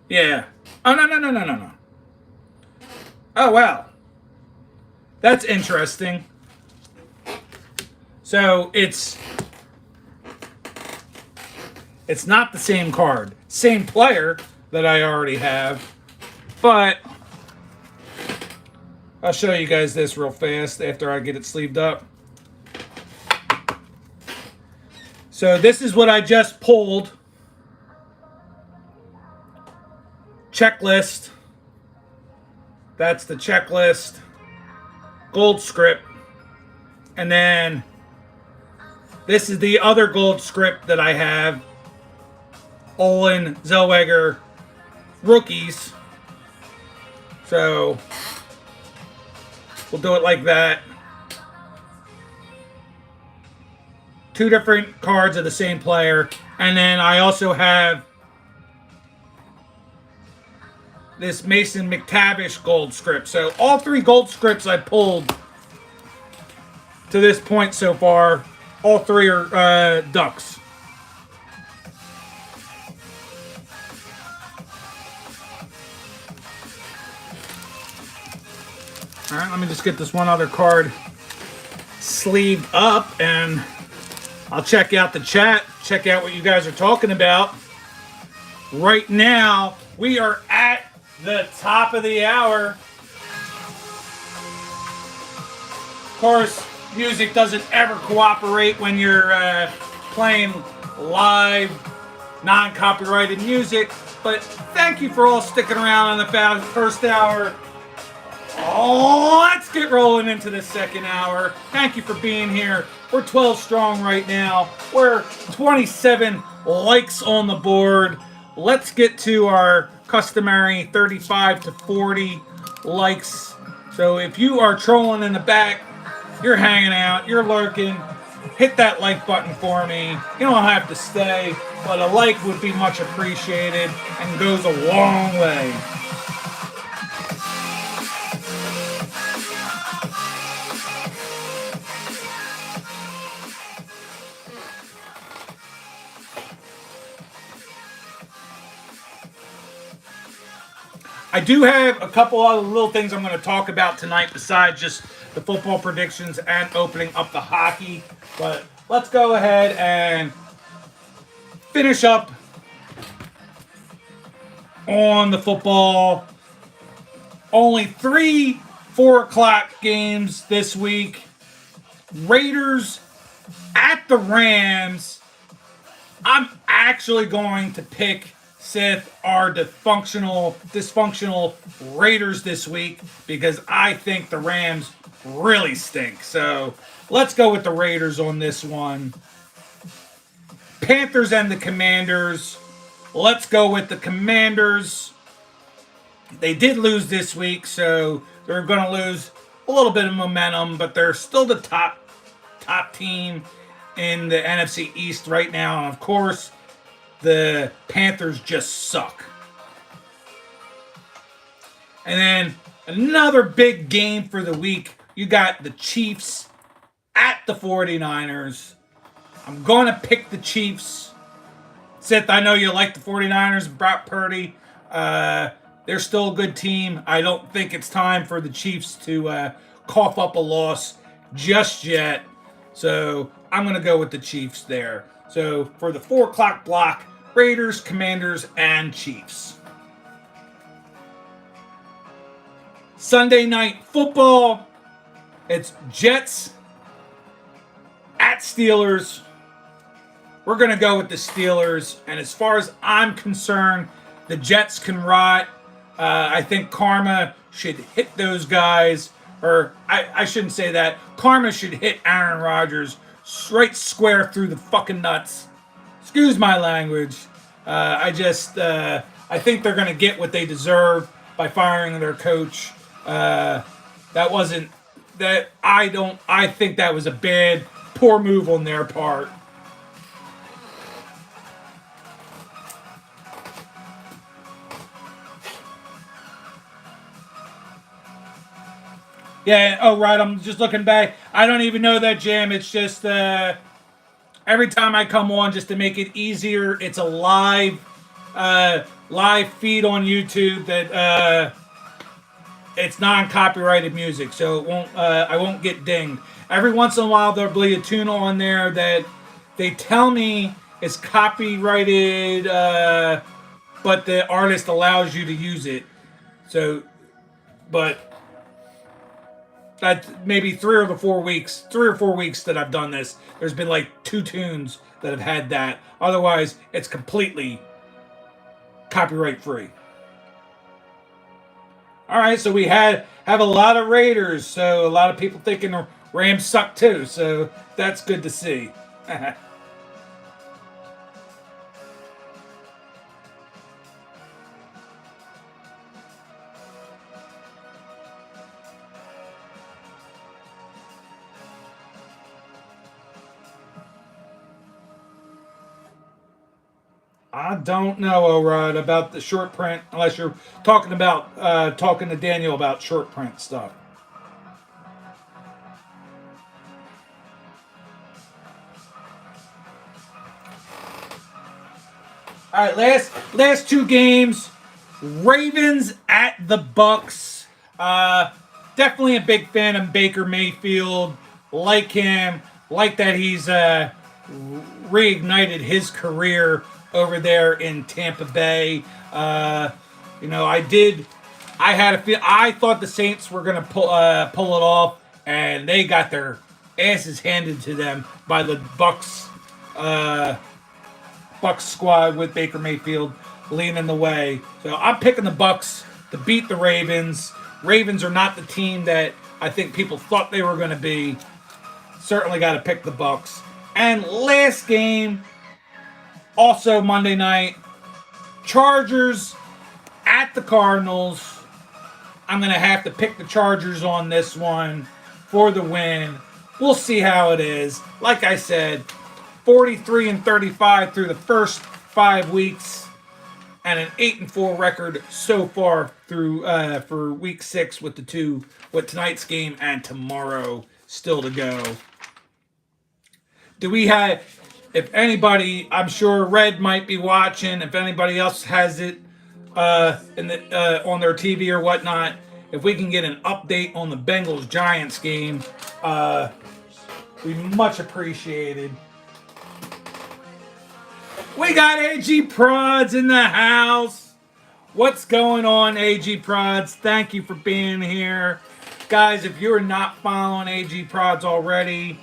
Yeah. Oh, no. Oh, wow. That's interesting. So, it's not the same card. Same player that I already have. But I'll show you guys this real fast after I get it sleeved up. So, this is what I just pulled. Checklist. That's the checklist. Gold script. And then this is the other gold script that I have. Olin Zellweger rookies. So We'll do it like that. 2 different cards of the same player. And then I also have this Mason McTavish gold script. So all 3 gold scripts I pulled to this point so far, all 3 are Ducks. All right, let me just get this one other card sleeved up, and I'll check out the chat, check out what you guys are talking about. Right now, we are at the top of the hour. Of course, music doesn't ever cooperate when you're playing live, non-copyrighted music, but thank you for all sticking around on the first hour. Oh, let's get rolling into the second hour. Thank you for being here. We're 12 strong right now. We're 27 likes on the board. Let's get to our customary 35 to 40 likes. So if you are trolling in the back, you're hanging out, you're lurking, hit that like button for me. You don't have to stay, but a like would be much appreciated and goes a long way. I do have a couple other little things I'm going to talk about tonight besides just the football predictions and opening up the hockey. But let's go ahead and finish up on the football. Only 3 4 o'clock games this week. Raiders at the Rams. I'm actually going to pick Sith our dysfunctional Raiders this week because I think the Rams really stink. So let's go with the Raiders on this one. Panthers and the Commanders. Let's go with the Commanders. They did lose this week, so they're going to lose a little bit of momentum, but they're still the top team in the NFC East right now. And of course, the Panthers just suck. And then another big game for the week. You got the Chiefs at the 49ers. I'm going to pick the Chiefs. Seth, I know you like the 49ers. Brock Purdy. They're still a good team. I don't think it's time for the Chiefs to cough up a loss just yet. So I'm going to go with the Chiefs there. So for the 4 o'clock block, Raiders, Commanders, and Chiefs. Sunday night football. It's Jets at Steelers. We're going to go with the Steelers. And as far as I'm concerned, the Jets can rot. I think karma should hit those guys. Or I shouldn't say that. Karma should hit Aaron Rodgers right square through the fucking nuts. Excuse my language. I think they're going to get what they deserve by firing their coach. I think that was a bad, poor move on their part. Yeah, oh, right, I'm just looking back. I don't even know that jam. It's just every time I come on, just to make it easier, it's a live feed on YouTube that it's non-copyrighted music, so it won't. I won't get dinged. Every once in a while, there'll be a tune on there that they tell me is copyrighted, but the artist allows you to use it. So, but that's maybe 3 or 4 weeks that I've done this. There's been like 2 tunes that have had that. Otherwise, it's completely copyright free. All right, so we have a lot of Raiders. So a lot of people thinking the Rams suck too. So that's good to see. I don't know, O'Rod, about the short print, unless you're talking about talking to Daniel about short print stuff. All right, last two games. Ravens at the Bucks. Definitely a big fan of Baker Mayfield. Like him. Like that he's reignited his career over there in Tampa Bay. I had a feel. I thought the Saints were gonna pull it off, and they got their asses handed to them by the Bucks. Bucks squad with Baker Mayfield leading the way. So I'm picking the Bucks to beat the Ravens. Ravens are not the team that I think people thought they were going to be. Certainly got to pick the Bucks. And last game, also Monday night, Chargers at the Cardinals. I'm going to have to pick the Chargers on this one for the win. We'll see how it is. Like I said, 43-35 through the first 5 weeks, and an 8-4 record so far through for week 6 with tonight's game and tomorrow still to go. Do we have? If anybody, I'm sure Red might be watching. If anybody else has it on their TV or whatnot, if we can get an update on the Bengals Giants game, we much appreciated. We got AG Prods in the house. What's going on, AG Prods? Thank you for being here. Guys, if you're not following AG Prods already,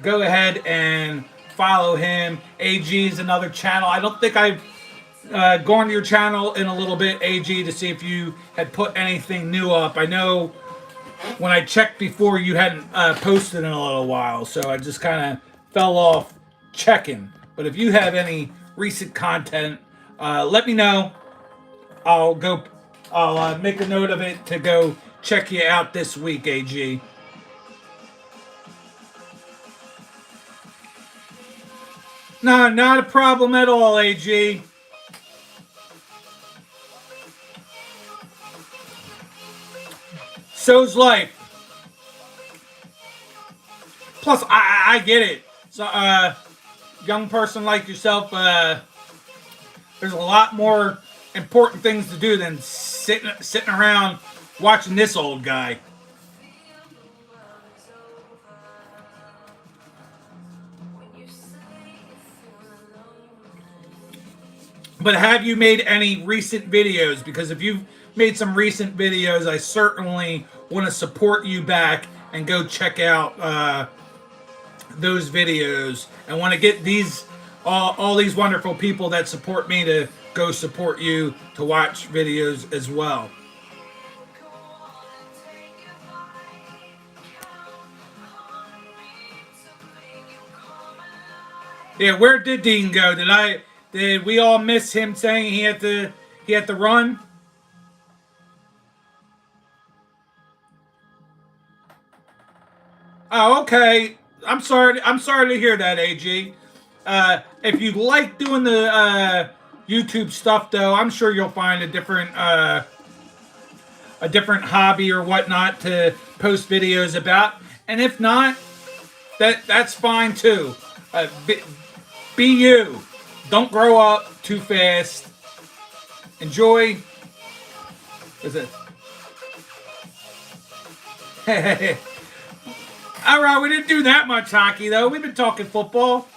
go ahead and follow him. AG is another channel. I don't think I've gone to your channel in a little bit, AG, to see if you had put anything new up. I know when I checked before, you hadn't posted in a little while, so I just kind of fell off checking. But if you have any recent content, let me know. I'll make a note of it to go check you out this week, AG. No, not a problem at all, AG. So's life. Plus, I get it. So, young person like yourself, there's a lot more important things to do than sitting around watching this old guy. But have you made any recent videos? Because if you've made some recent videos, I certainly want to support you back and go check out those videos, and want to get these all these wonderful people that support me to go support you to watch videos as well. Yeah, where did Dean go? Did we all miss him saying he had to run? Oh, okay. I'm sorry to hear that, AG. If you like doing the YouTube stuff, though, I'm sure you'll find a different hobby or whatnot to post videos about. And if not, that's fine too. Be you. Don't grow up too fast. Enjoy. What's it? All right, we didn't do that much hockey, though. We've been talking football.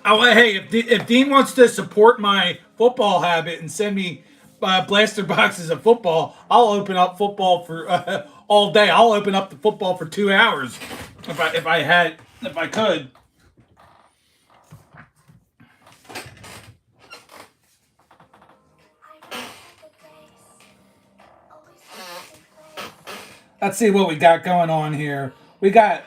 Oh, hey, if Dean wants to support my football habit and send me blaster boxes of football, I'll open up football for all day. I'll open up the football for 2 hours if I could. Let's see what we got going on here. We got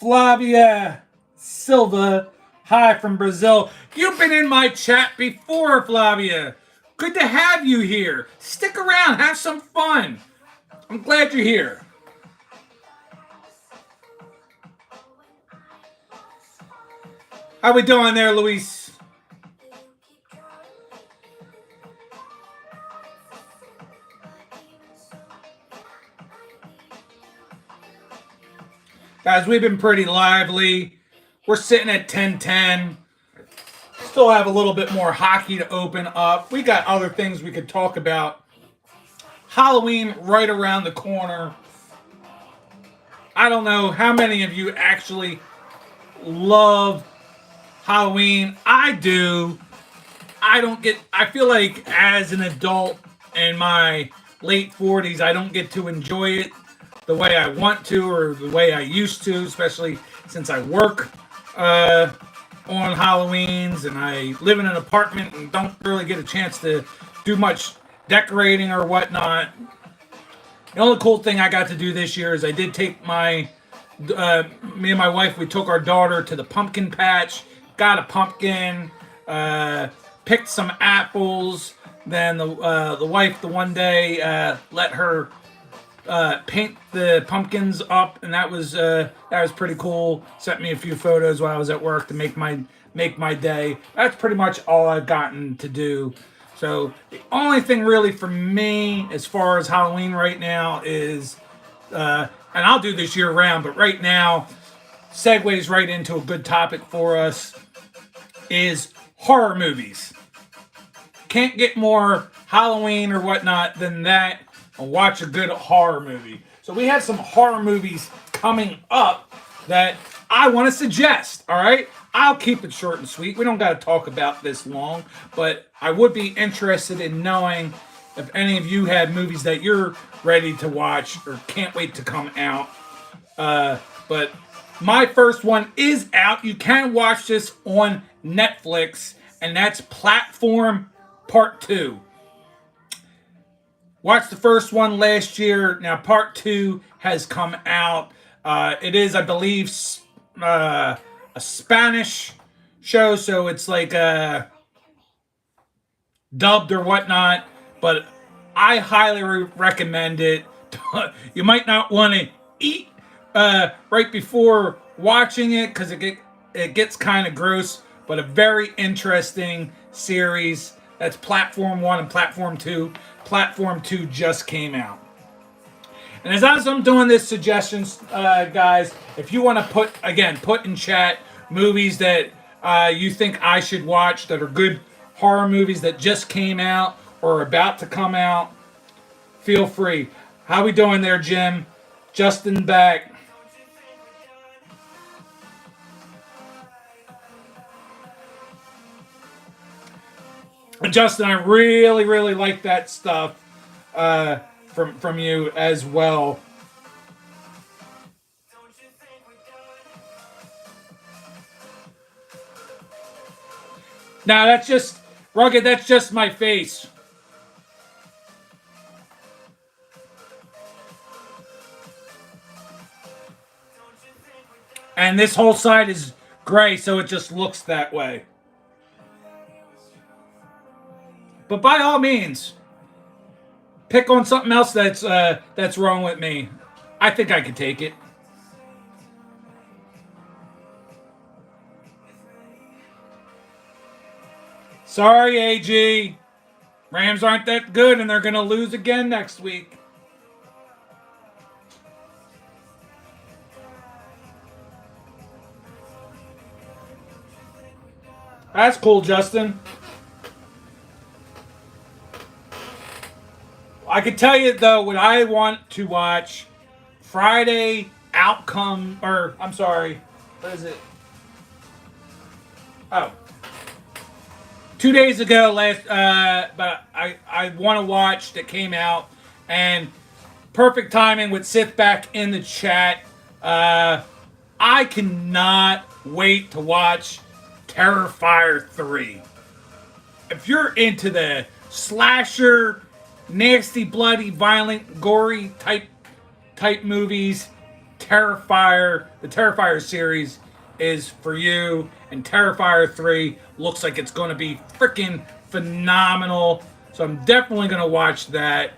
Flavia Silva. Hi from Brazil. You've been in my chat before, Flavia. Good to have you here. Stick around. Have some fun. I'm glad you're here. How we doing there, Luis? Guys, we've been pretty lively. We're sitting at 10:10. Still have a little bit more hockey to open up. We got other things we could talk about. Halloween right around the corner. I don't know how many of you actually love Halloween. I do. I feel like as an adult in my late 40s, I don't get to enjoy it the way I want to or the way I used to, especially since I work on Halloweens and I live in an apartment and don't really get a chance to do much decorating or whatnot. The only cool thing I got to do this year is I did take me and my wife, we took our daughter to the pumpkin patch, got a pumpkin, picked some apples. Then the wife, the one day, let her paint the pumpkins up, and that was pretty cool. Sent me a few photos while I was at work to make my day. That's pretty much all I've gotten to do. So the only thing really for me as far as Halloween right now is, and I'll do this year round, but right now segues right into a good topic for us, is horror movies. Can't get more Halloween or whatnot than that and watch a good horror movie. So we have some horror movies coming up that I want to suggest, all right? I'll keep it short and sweet. We don't got to talk about this long, but I would be interested in knowing if any of you had movies that you're ready to watch or can't wait to come out. But my first one is out. You can watch this on Netflix, and that's Platform Part 2. Watched the first one last year. Now Part 2 has come out. It is, I believe, a Spanish show, so it's like dubbed or whatnot. But I highly recommend it. You might not want to eat right before watching it because it gets kind of gross. But a very interesting series. That's Platform 1 and Platform 2. Platform 2 just came out. And as I'm doing this suggestions, guys, if you want to put in chat movies that you think I should watch that are good horror movies that just came out or are about to come out, feel free. How we doing there, Jim? Justin back. Justin, I really, really like that stuff from you as well. Now that's just rugged. That's just my face. And this whole side is gray, so it just looks that way. But by all means, pick on something else that's wrong with me. I think I could take it. Sorry, AG. Rams aren't that good, and they're going to lose again next week. That's cool, Justin. I can tell you, though, what I want to watch Friday outcome, or I'm sorry, what is it? Oh. 2 days ago, but I want to watch that came out, and perfect timing with Sith back in the chat. I cannot wait to watch Terrifier 3. If you're into the slasher, nasty, bloody, violent, gory type movies, the Terrifier series is for you, and Terrifier 3 looks like it's going to be freaking phenomenal. So I'm definitely going to watch that.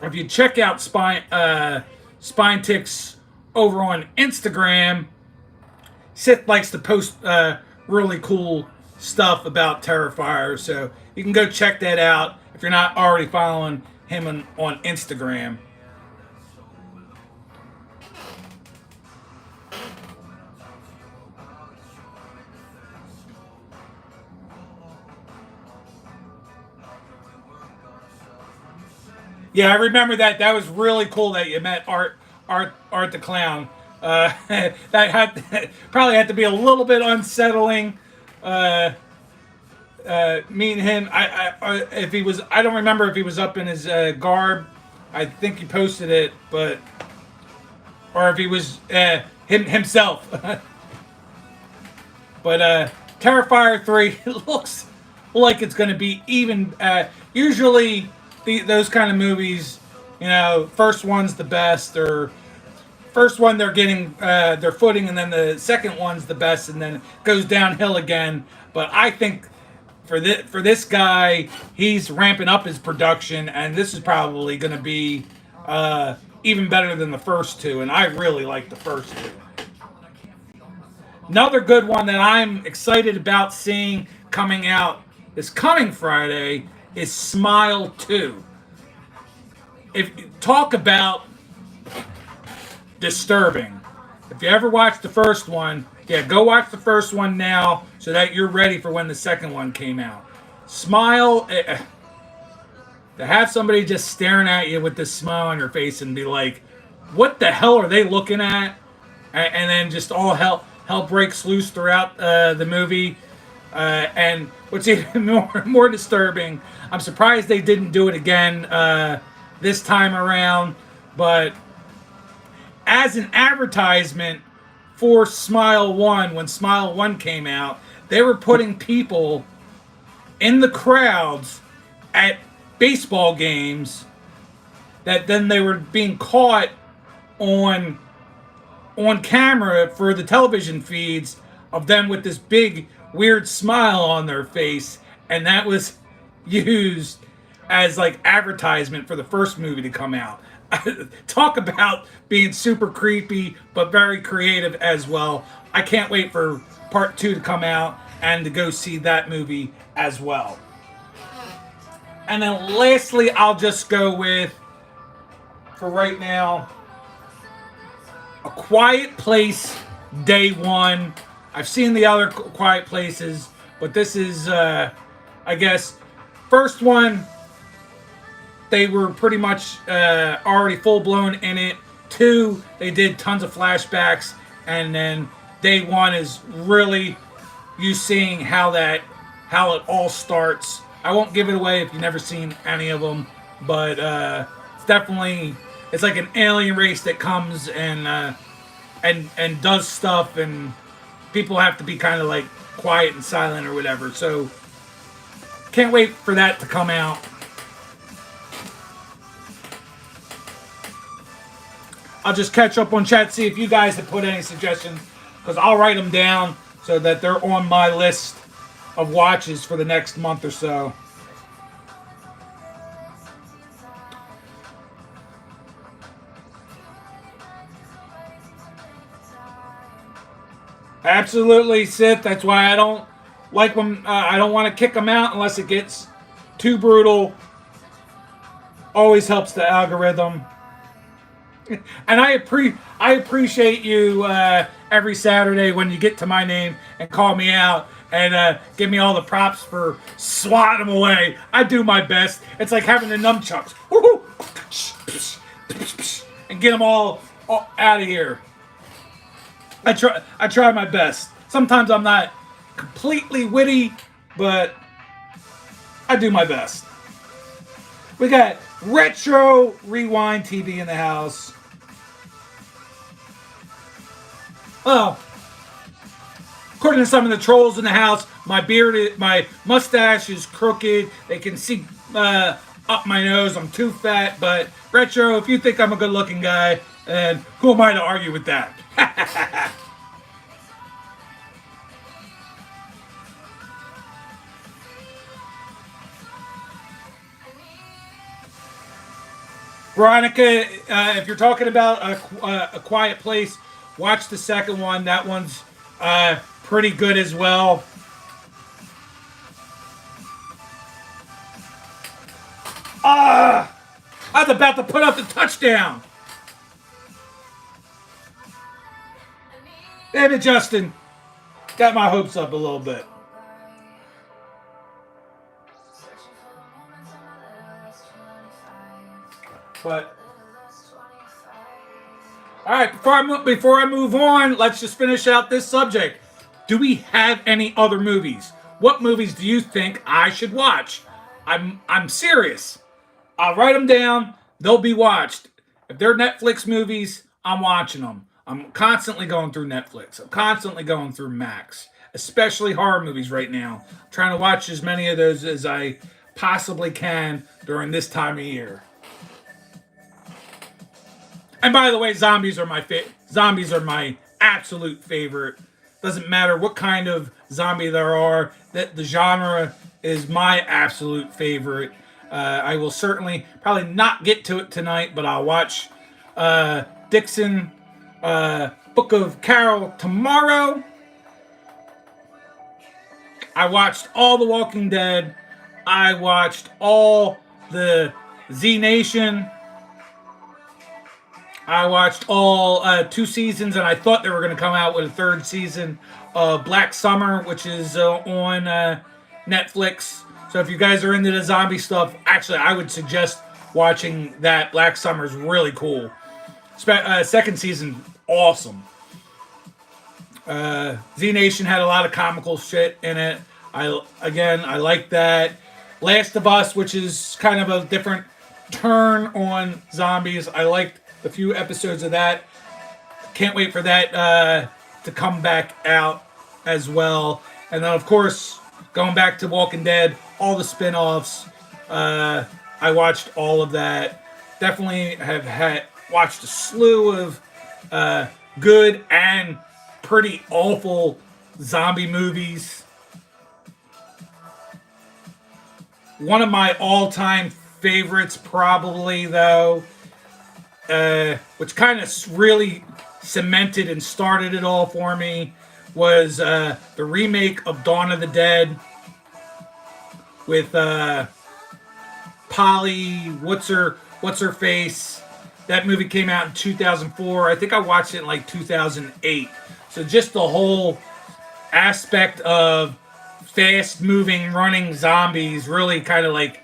If you check out Spine Ticks over on Instagram, Sith likes to post really cool stuff about Terrifier, so you can go check that out if you're not already following him on Instagram. Yeah, I remember that. That was really cool that you met Art the Clown. That had probably had to be a little bit unsettling. Meeting him, if he was, I don't remember if he was up in his garb. I think he posted it, but or if he was himself. But Terrifier 3 looks like it's going to be even. Usually, those kind of movies, first one's the best, or first one they're getting their footing, and then the second one's the best, and then it goes downhill again. But I think for this guy, he's ramping up his production, and this is probably going to be even better than the first two, and I really like the first two. Another good one that I'm excited about seeing coming out this coming Friday is Smile 2. If talk about disturbing. If you ever watched the first one, go watch the first one now so that you're ready for when the second one came out. Smile, to have somebody just staring at you with this smile on your face and be like, what the hell are they looking at? And then just all hell breaks loose throughout the movie. And what's even more disturbing, I'm surprised they didn't do it again this time around, but as an advertisement for Smile 1, when Smile 1 came out, they were putting people in the crowds at baseball games that then they were being caught on camera for the television feeds of them with this big weird smile on their face, and that was used as like advertisement for the first movie to come out. Talk about being super creepy, but very creative as well. I can't wait for part 2 to come out and to go see that movie as well. And then lastly, I'll just go with, for right now, A Quiet Place Day 1. I've seen the other Quiet Places, but this is, I guess, first one, they were pretty much already full-blown in it. 2, they did tons of flashbacks. And then Day 1 is really you seeing how it all starts. I won't give it away if you've never seen any of them. But it's definitely, it's like an alien race that comes and does stuff. And people have to be kind of like quiet and silent or whatever. So can't wait for that to come out. I'll just catch up on chat, see if you guys have put any suggestions, because I'll write them down so that they're on my list of watches for the next month or so. Absolutely, Sith. That's why I don't like when I don't want to kick them out unless it gets too brutal. Always helps the algorithm. And I appreciate you every Saturday when you get to my name and call me out and give me all the props for swatting them away. I do my best. It's like having the nunchucks. And get them all out of here. I try my best. Sometimes I'm not completely witty, but I do my best. We got Retro Rewind TV in the house. Well, according to some of the trolls in the house, my mustache is crooked. They can see up my nose. I'm too fat. But Retro, if you think I'm a good-looking guy, and who am I to argue with that? Veronica, if you're talking about a Quiet Place, watch the second one. That one's pretty good as well. I was about to put up the touchdown. Damn it, Justin. Got my hopes up a little bit. But all right, before I move on, let's just finish out this subject. Do we have any other movies? What movies do you think I should watch? I'm serious. I'll write them down. They'll be watched. If they're Netflix movies, I'm watching them. I'm constantly going through Netflix. I'm constantly going through Max, especially horror movies right now. I'm trying to watch as many of those as I possibly can during this time of year. And by the way, zombies are my absolute favorite. Doesn't matter what kind of zombie there are. That the genre is my absolute favorite. I will certainly probably not get to it tonight, but I'll watch Dixon Book of Carol tomorrow. I watched all The Walking Dead. I watched all the Z Nation. I watched all 2 seasons, and I thought they were going to come out with a 3rd season of Black Summer, which is on Netflix. So if you guys are into the zombie stuff, actually, I would suggest watching that. Black Summer is really cool. 2nd season, awesome. Z Nation had a lot of comical shit in it. I like that. Last of Us, which is kind of a different turn on zombies. I liked a few episodes of that. Can't wait for that to come back out as well. And then, of course, going back to Walking Dead, all the spin-offs. I watched all of that. Definitely have watched a slew of good and pretty awful zombie movies. One of my all-time favorites, probably, though, which kind of really cemented and started it all for me, was the remake of Dawn of the Dead with Polly, what's her face. That movie came out in 2004. I think I watched it in like 2008. So just the whole aspect of fast-moving, running zombies really kind of like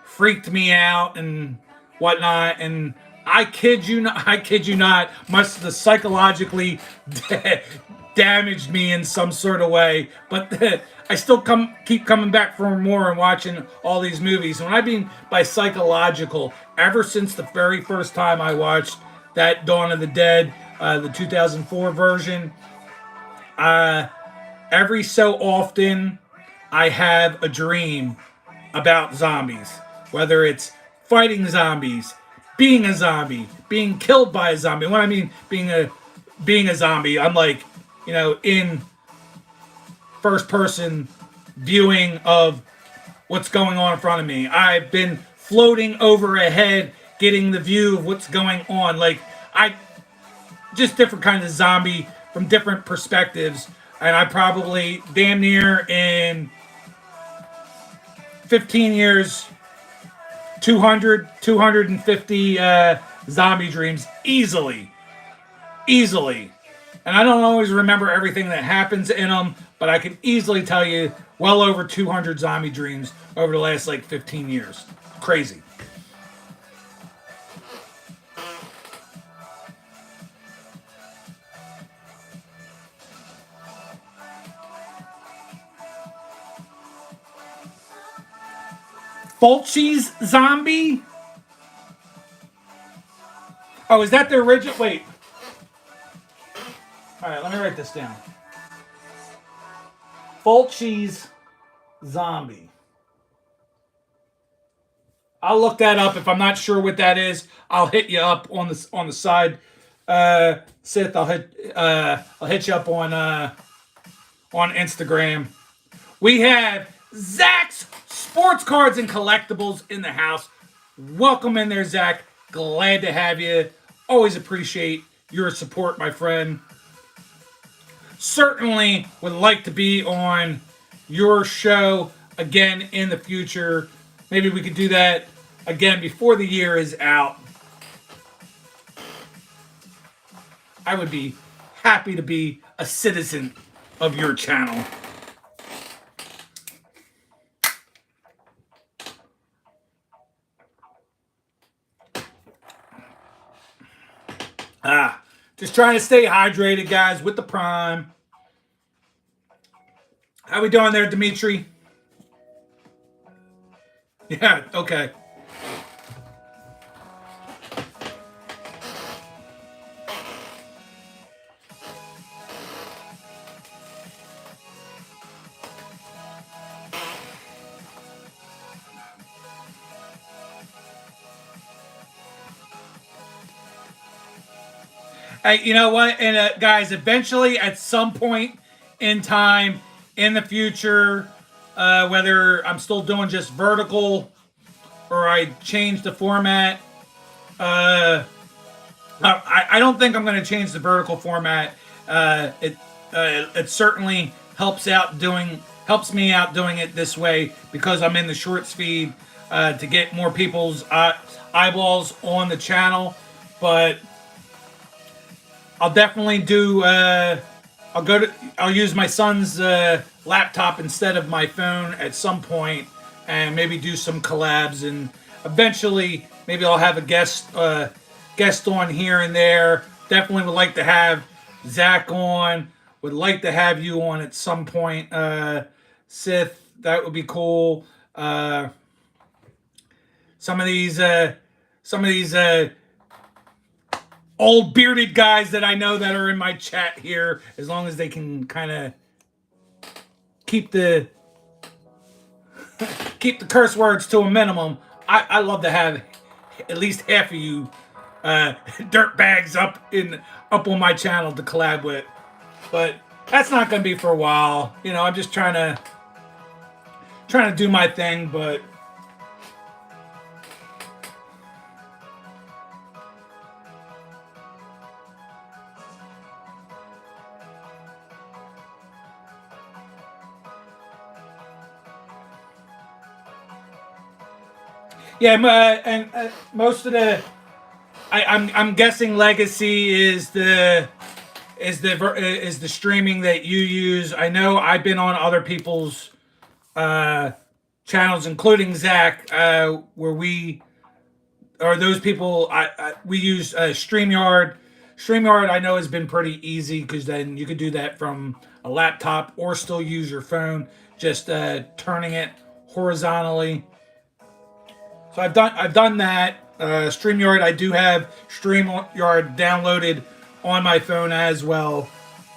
freaked me out and whatnot. And I kid you not, must have psychologically damaged me in some sort of way. But I still keep coming back for more and watching all these movies. And what I mean by psychological, ever since the very first time I watched that Dawn of the Dead, the 2004 version, every so often I have a dream about zombies. Whether it's fighting zombies, being a zombie, being killed by a zombie. When I mean being a zombie, I'm like, in first person viewing of what's going on in front of me. I've been floating over a head, getting the view of what's going on. Like, just different kinds of zombie from different perspectives. And I probably damn near in 15 years, 250 zombie dreams easily. And I don't always remember everything that happens in them, but I can easily tell you well over 200 zombie dreams over the last 15 years. Crazy. Fulci's Zombie? Oh, is that the original? Wait. All right, let me write this down. Fulci's Zombie. I'll look that up. If I'm not sure what that is, I'll hit you up on the side. Sith, I'll hit you up on Instagram. We have Zach's Sports Cards and Collectibles in the house. Welcome in there, Zach. Glad to have you. Always appreciate your support, my friend. Certainly would like to be on your show again in the future. Maybe we could do that again before the year is out. I would be happy to be a citizen of your channel. Just trying to stay hydrated, guys, with the Prime. How we doing there, Dimitri? Yeah, okay. Hey, you know what? And guys, eventually, at some point in time in the future, whether I'm still doing just vertical or I change the format, I don't think I'm going to change the vertical format. It certainly helps me out doing it this way because I'm in the shorts feed to get more people's eyeballs on the channel, but I'll definitely do. I'll use my son's laptop instead of my phone at some point, and maybe do some collabs. And eventually, maybe I'll have a guest on here and there. Definitely would like to have Zach on. Would like to have you on at some point, Sith. That would be cool. Some of these old bearded guys that I know that are in my chat here, as long as they can kind of keep the curse words to a minimum. I love to have at least half of you dirt bags up on my channel to collab with, but that's not going to be for a while. You know, I'm just trying to do my thing, but. Yeah, and most of the, I'm guessing Legacy is the streaming that you use. I know I've been on other people's channels, including Zach, where we or those people. We use StreamYard. StreamYard I know has been pretty easy because then you could do that from a laptop or still use your phone, just turning it horizontally. So I've done that. StreamYard, I do have StreamYard downloaded on my phone as well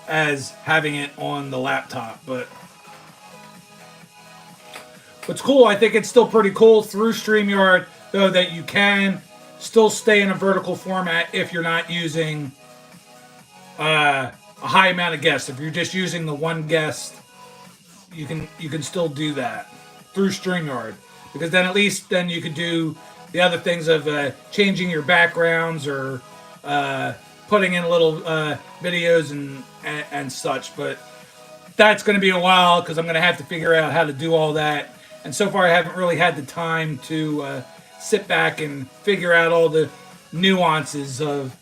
as having it on the laptop. But what's cool, I think it's still pretty cool through StreamYard, though, that you can still stay in a vertical format if you're not using a high amount of guests. If you're just using the one guest, you can still do that through StreamYard. Because then at least then you could do the other things of changing your backgrounds or putting in little videos and such. But that's going to be a while because I'm going to have to figure out how to do all that. And so far I haven't really had the time to sit back and figure out all the nuances of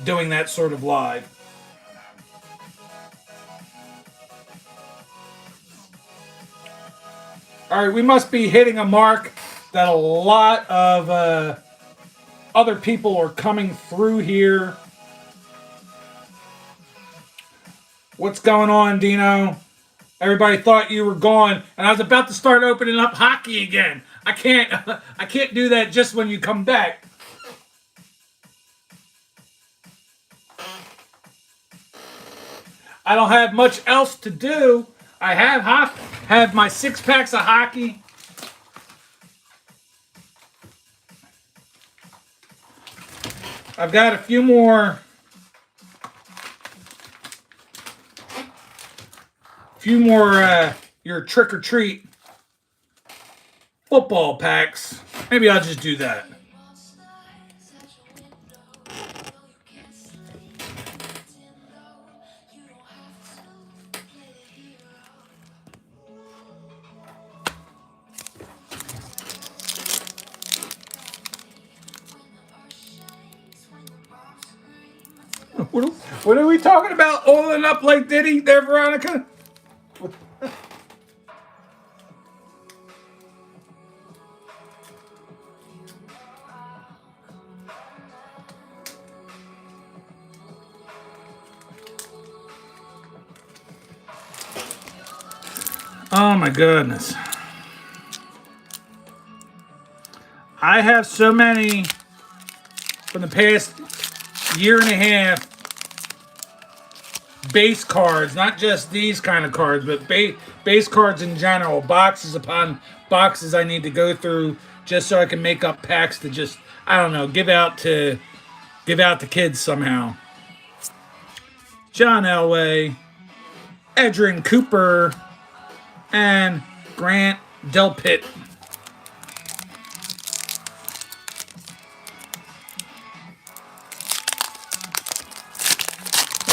doing that sort of live. All right, we must be hitting a mark that a lot of other people are coming through here. What's going on, Dino? Everybody thought you were gone, and I was about to start opening up hockey again. I can't do that just when you come back. I don't have much else to do. I have my 6 packs of hockey. I've got a few more your trick or treat football packs. Maybe I'll just do that. What are we talking about? Oiling up like Diddy there, Veronica? Oh my goodness. I have so many from the past year and a half base cards, not just these kind of cards, but base cards in general, boxes upon boxes I need to go through just so I can make up packs to just, I don't know, give out to kids somehow. John Elway, Edrin Cooper, and Grant Delpit.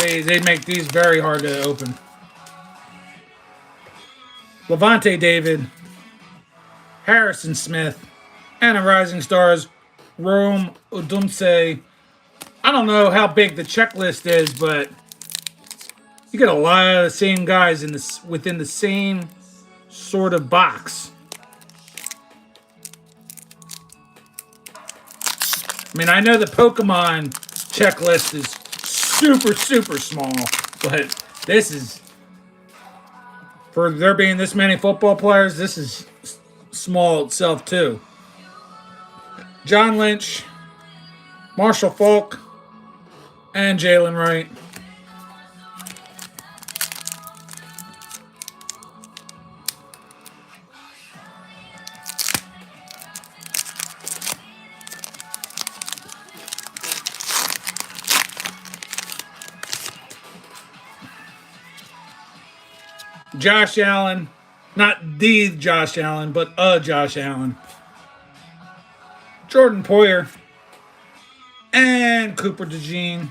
They make these very hard to open. Levante David, Harrison Smith, and a Rising Stars, Rome Odunze. I don't know how big the checklist is, but you get a lot of the same guys in this within the same sort of box. I mean, I know the Pokemon checklist is super small, but this is, for there being this many football players, this is small itself too. John Lynch, Marshall Falk, and Jalen Wright. Josh Allen, not the Josh Allen, but a Josh Allen. Jordan Poyer and Cooper DeJean.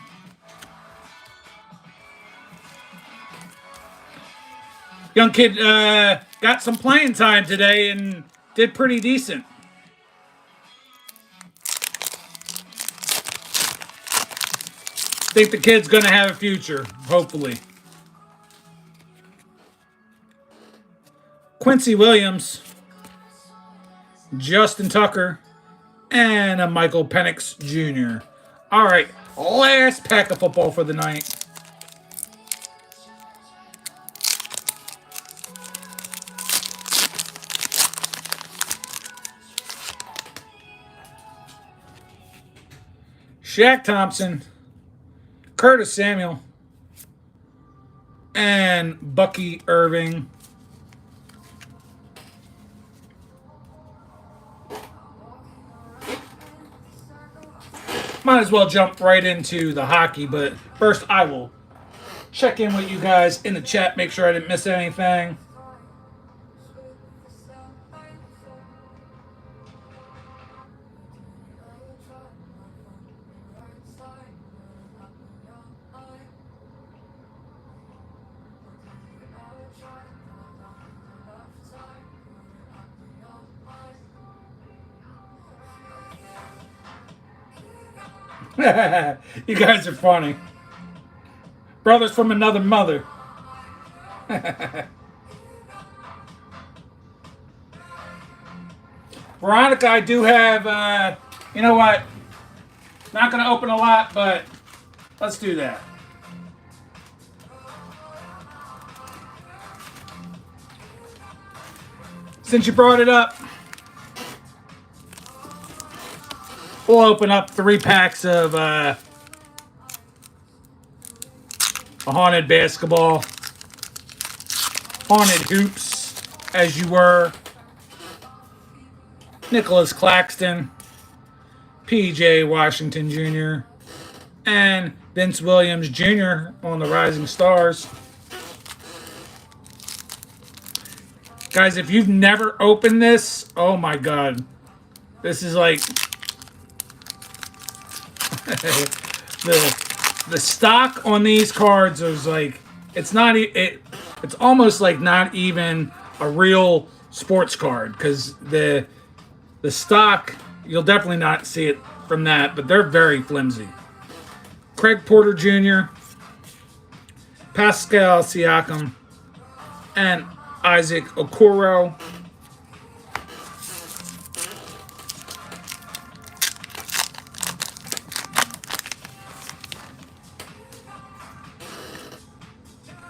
Young kid got some playing time today and did pretty decent. Think the kid's going to have a future, hopefully. Quincy Williams, Justin Tucker, and a Michael Penix Jr. All right, last pack of football for the night. Shaq Thompson, Curtis Samuel, and Bucky Irving. Might as well jump right into the hockey, but first I will check in with you guys in the chat, make sure I didn't miss anything. You guys are funny. Brothers from another mother. Veronica, I do have, you know what? Not going to open a lot, but let's do that. Since you brought it up, we'll open up 3 packs of a Haunted Basketball, Haunted Hoops, as you were, Nicholas Claxton, P.J. Washington Jr., and Vince Williams Jr. on the Rising Stars. Guys, if you've never opened this, oh my God. This is like the stock on these cards is like, it's almost like not even a real sports card, because the stock, you'll definitely not see it from that, but they're very flimsy. Craig Porter Jr., Pascal Siakam, and Isaac Okoro.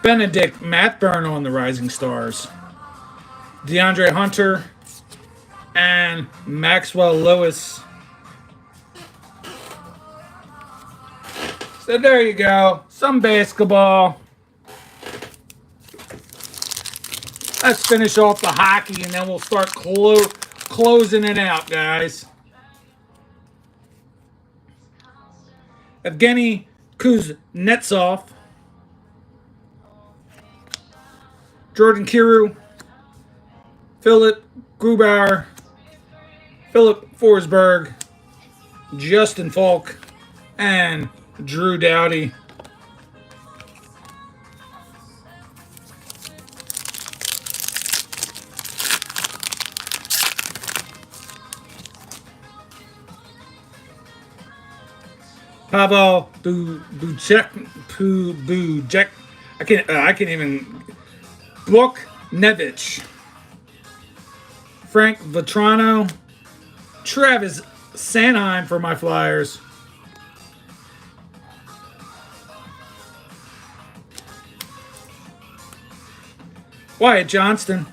Benedict Mathburn on the Rising Stars. DeAndre Hunter and Maxwell Lewis. So there you go. Some basketball. Let's finish off the hockey and then we'll start closing it out, guys. Evgeny Kuznetsov. Jordan Kyrou. Philip Grubauer. Philip Forsberg. Justin Falk. And Drew Doughty. Pavel Bucek. I can't even. Buknevich. Frank Vetrano. Travis Sanheim for my Flyers. Wyatt Johnston.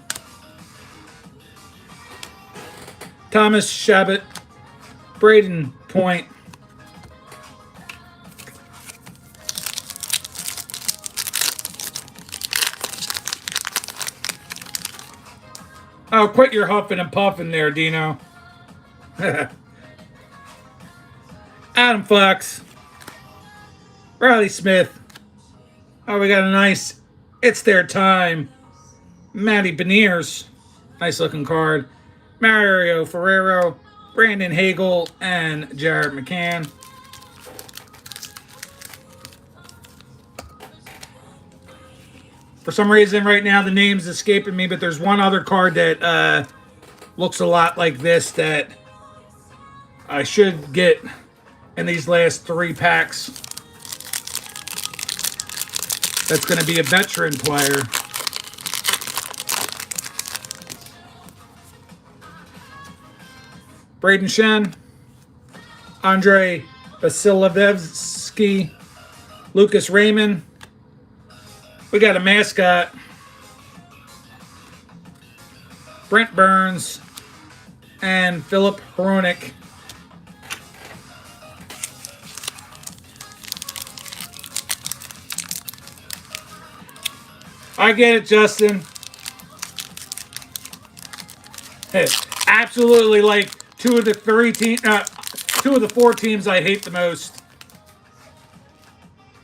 Thomas Chabot. Braden Point. Oh, quit your huffing and puffing there, Dino. Adam Fox. Riley Smith. Oh, we got a nice It's Their Time. Matty Beniers. Nice looking card. Mario Ferrero. Brandon Hagel. And Jared McCann. For some reason right now the name's escaping me, but there's one other card that looks a lot like this that I should get in these last 3 packs. That's going to be a veteran player. Braden Shen, Andrei Vasilevsky, Lucas Raymond. We got a mascot. Brent Burns and Philip Hronik. I get it, Justin. Absolutely, like 2 of the 4 teams I hate the most.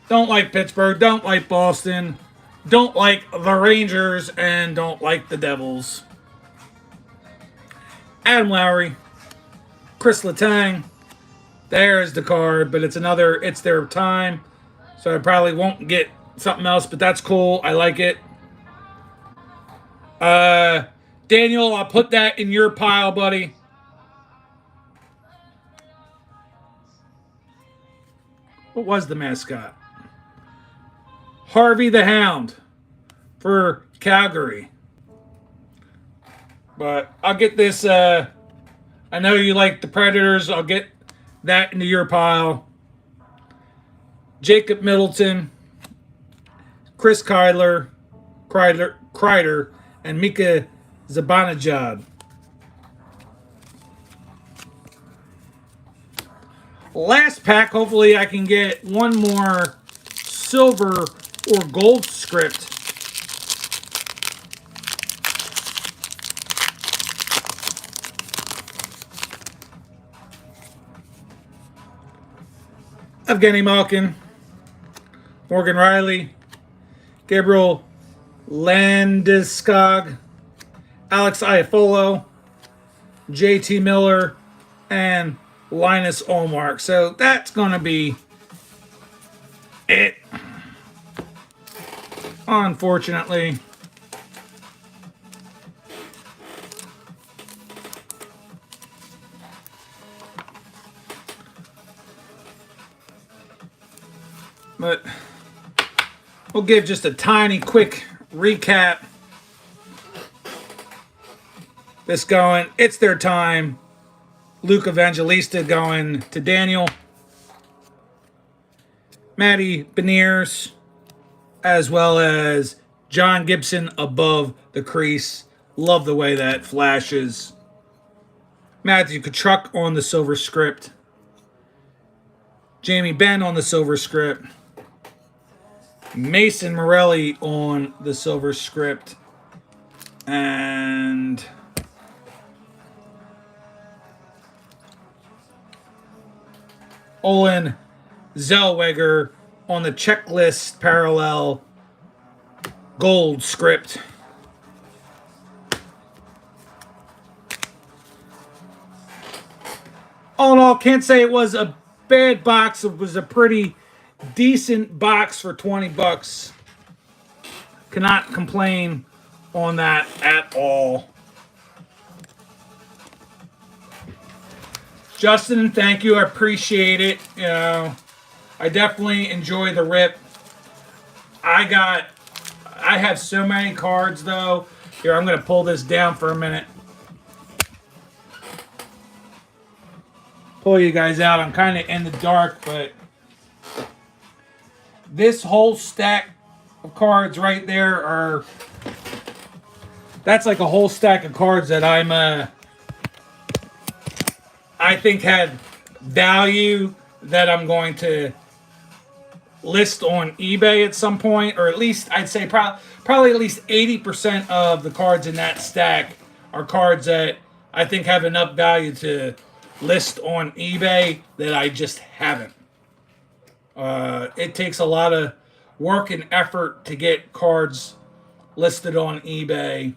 Don't like Pittsburgh. Don't like Boston. Don't like the Rangers and don't like the Devils. Adam Lowry. Chris Letang. There's the card, but it's their time. So I probably won't get something else, but that's cool. I like it. Daniel, I'll put that in your pile, buddy. What was the mascot? Harvey the Hound for Calgary. But I'll get this. I know you like the Predators. I'll get that into your pile. Jacob Middleton, Chris Kreider, and Mika Zibanejad. Last pack. Hopefully I can get one more silver or gold script. Evgeny Malkin, Morgan Riley, Gabriel Landeskog, Alex Iafolo, JT Miller, and Linus Ullmark. So that's going to be it. Unfortunately. But we'll give just a tiny quick recap. This going, it's their time. Luke Evangelista going to Daniel. Matty Beniers, as well as John Gibson above the crease. Love the way that flashes. Matthew Kachuk on the silver script. Jamie Benn on the silver script. Mason Morelli on the silver script. And Olin Zellweger on the checklist parallel gold script. All in all, can't say it was a bad box. It was a pretty decent box for $20. Cannot complain on that at all. Justin, thank you. I appreciate it. You know, I definitely enjoy the rip. I have so many cards though. Here, I'm going to pull this down for a minute. Pull you guys out. I'm kind of in the dark, but this whole stack of cards right there are, that's like a whole stack of cards that I think had value that I'm going to list on eBay at some point, or at least I'd say probably at least 80% of the cards in that stack are cards that I think have enough value to list on eBay that I just haven't. It takes a lot of work and effort to get cards listed on eBay.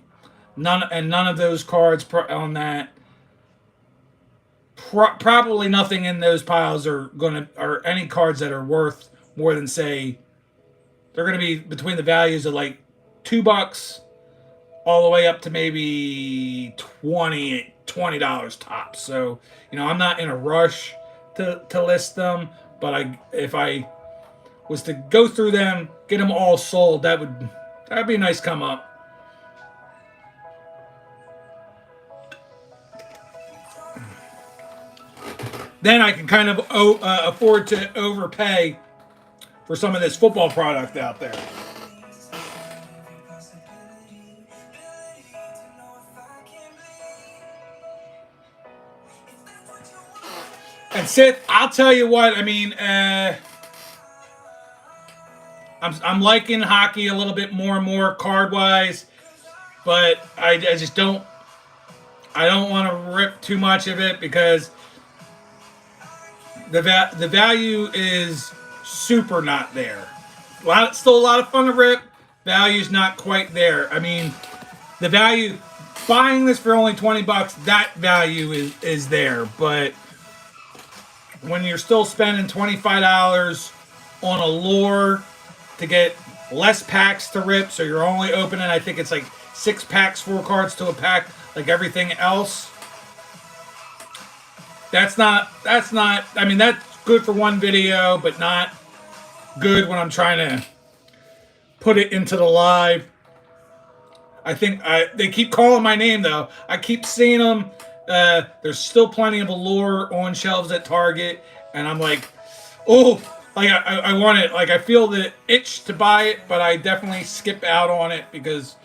None of those cards on that. Probably nothing in those piles are any cards that are worth more than, say, they're gonna be between the values of like $2 all the way up to maybe $20 tops. So, you know, I'm not in a rush to list them, but if I was to go through them, get them all sold, that'd be a nice come up. Then I can kind of afford to overpay for some of this football product out there. And Sith, I'll tell you what, I mean, I'm liking hockey a little bit more and more card-wise, but I just don't want to rip too much of it because the value is super not there. Still a lot of fun to rip. Value's not quite there. I mean, the value, buying this for only $20, that value is there. But when you're still spending $25 on a lure to get less packs to rip, so you're only opening, I think it's like 6 packs, 4 cards to a pack, like everything else. That's not, I mean, that's good for one video, but not good when I'm trying to put it into the live. I think they keep calling my name, though. I keep seeing them. There's still plenty of Allure on shelves at Target, and I'm like, oh, like I want it. Like I feel the itch to buy it, but I definitely skip out on it because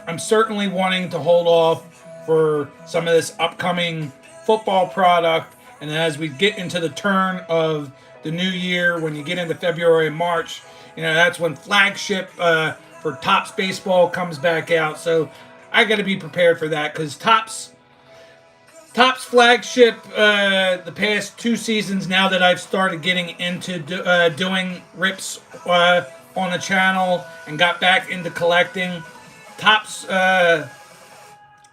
I'm certainly wanting to hold off for some of this upcoming football product. And as we get into the turn of the new year, when you get into February and March, you know, that's when flagship for Topps baseball comes back out. So I got to be prepared for that because Topps flagship the past 2 seasons, now that I've started getting into doing rips on the channel and got back into collecting, Topps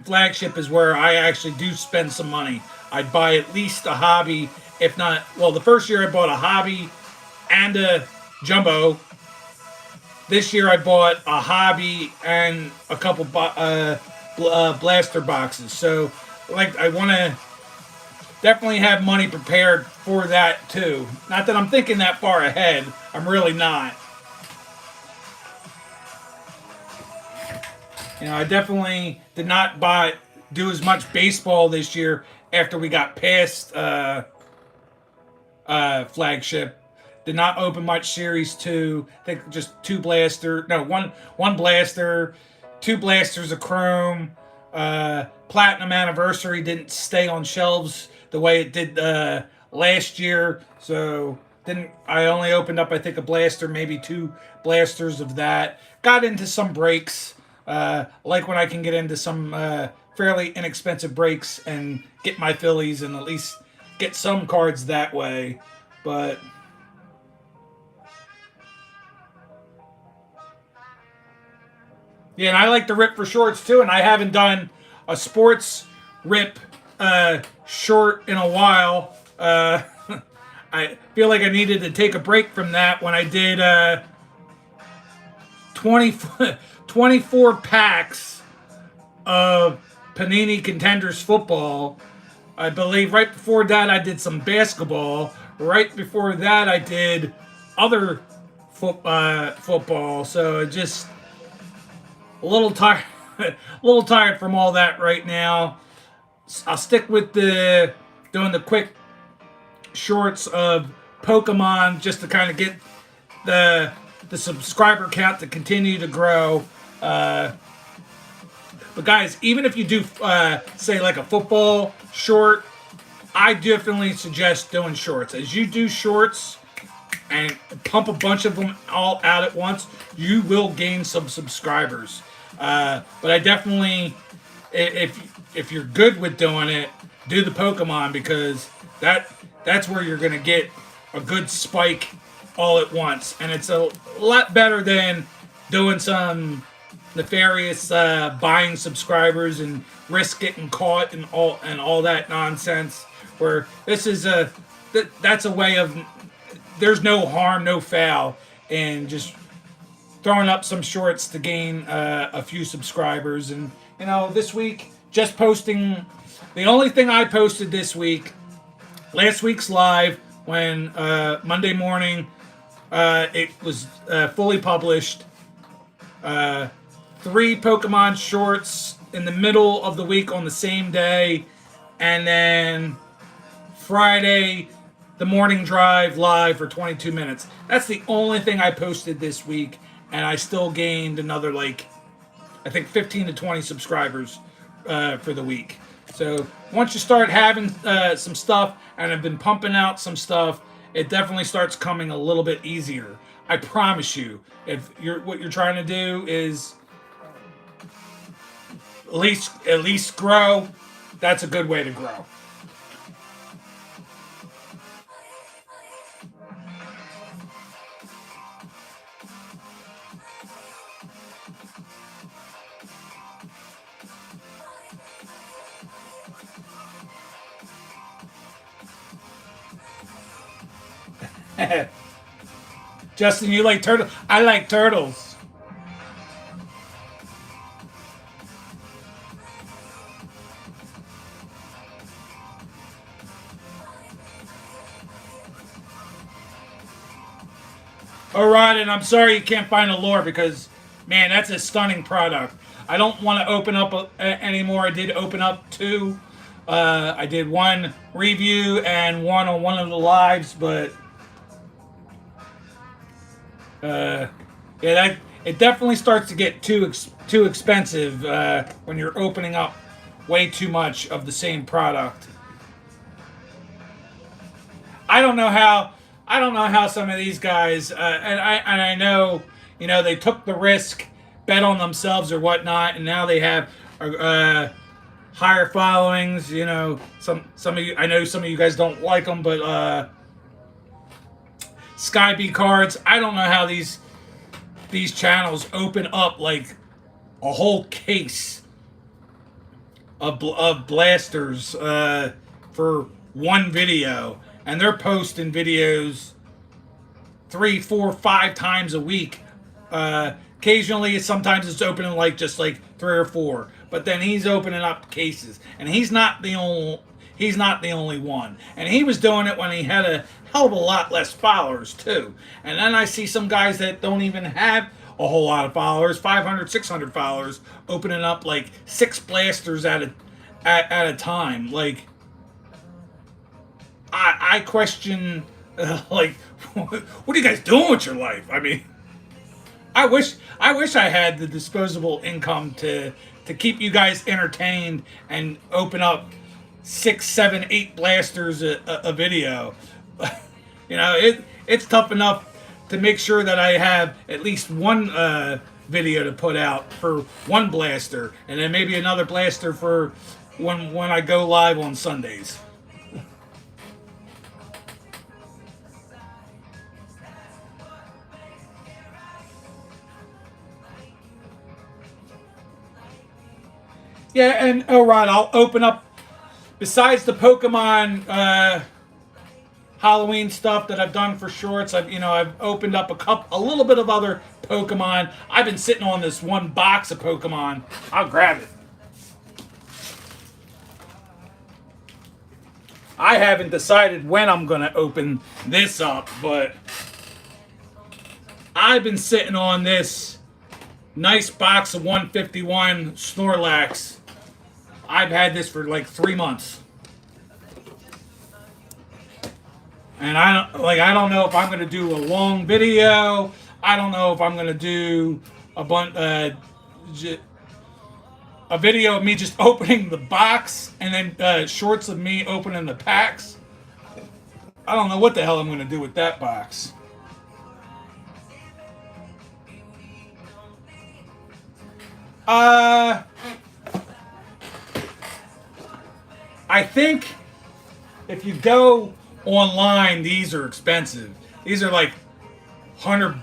flagship is where I actually do spend some money. I'd buy at least a hobby, if not, well, the first year I bought a hobby and a jumbo. This year I bought a hobby and a couple blaster boxes. So, like, I want to definitely have money prepared for that too. Not that I'm thinking that far ahead. I'm really not. I definitely did not do as much baseball this year after we got past flagship. Did not open much series 2. I think just one blaster, 2 blasters of chrome. Platinum anniversary didn't stay on shelves the way it did last year, so I only opened up, I think, a blaster, maybe 2 blasters of that. Got into some breaks, like when I can get into some fairly inexpensive breaks and get my Phillies and at least get some cards that way. But yeah, and I like to rip for shorts too, and I haven't done a sports rip short in a while. I feel like I needed to take a break from that when I did 24 packs of Panini Contenders football. I believe right before that I did some basketball. Right before that I did other football. So just a little tired, a little tired from all that right now. I'll stick with doing the quick shorts of Pokemon just to kind of get the subscriber count to continue to grow. But guys, even if you do say like a football short, I definitely suggest doing shorts. As you do shorts and pump a bunch of them all out at once, you will gain some subscribers. But I definitely, if you're good with doing it, do the Pokemon, because that's where you're gonna get a good spike all at once, and it's a lot better than doing some nefarious buying subscribers and risk getting caught and all that nonsense. Where this is that's a way of, there's no harm, no foul, and just throwing up some shorts to gain a few subscribers. And this week, just posting, the only thing I posted this week, last week's live, when Monday morning it was fully published, 3 Pokemon shorts in the middle of the week on the same day, and then Friday, the morning drive live for 22 minutes. That's the only thing I posted this week, and I still gained another, I think 15 to 20 subscribers for the week. So once you start having some stuff, and I've been pumping out some stuff, it definitely starts coming a little bit easier. I promise you. If what you're trying to do is at least grow, that's a good way to grow. Justin, you like turtles? I like turtles. Alright, and I'm sorry you can't find a lore, because, man, that's a stunning product. I don't want to open up anymore. I did open up 2. I did 1 review and 1 on one of the lives, but yeah, it definitely starts to get too expensive when you're opening up way too much of the same product. I don't know how some of these guys, and I know, they took the risk, bet on themselves or whatnot, and now they have higher followings. Some of you, I know some of you guys don't like them, but Sky B cards, I don't know how these channels open up like a whole case of blasters for one video, and they're posting videos 3, 4, 5 times a week. Occasionally, sometimes it's opening just 3 or 4, but then he's opening up cases, and he's not the He's not the only one. And he was doing it when he had a hell of a lot less followers, too. And then I see some guys that don't even have a whole lot of followers, 500, 600 followers, opening up like 6 blasters at a time. Like, I question, like, what are you guys doing with your life? I mean, I wish I had the disposable income to keep you guys entertained and open up 6, 7, 8 blasters a video. You know, it's tough enough to make sure that I have at least one video to put out for one blaster, and then maybe another blaster for when I go live on Sundays. Yeah, and Rod, I'll open up. Besides the Pokemon Halloween stuff that I've done for shorts, I've opened up a little bit of other Pokemon. I've been sitting on this one box of Pokemon. I'll grab it. I haven't decided when I'm gonna open this up, but I've been sitting on this nice box of 151 Snorlax. I've had this for like 3 months. And I don't know if I'm going to do a long video. I don't know if I'm going to do a video of me just opening the box and then shorts of me opening the packs. I don't know what the hell I'm going to do with that box. I think if you go online, these are expensive. These are like $100,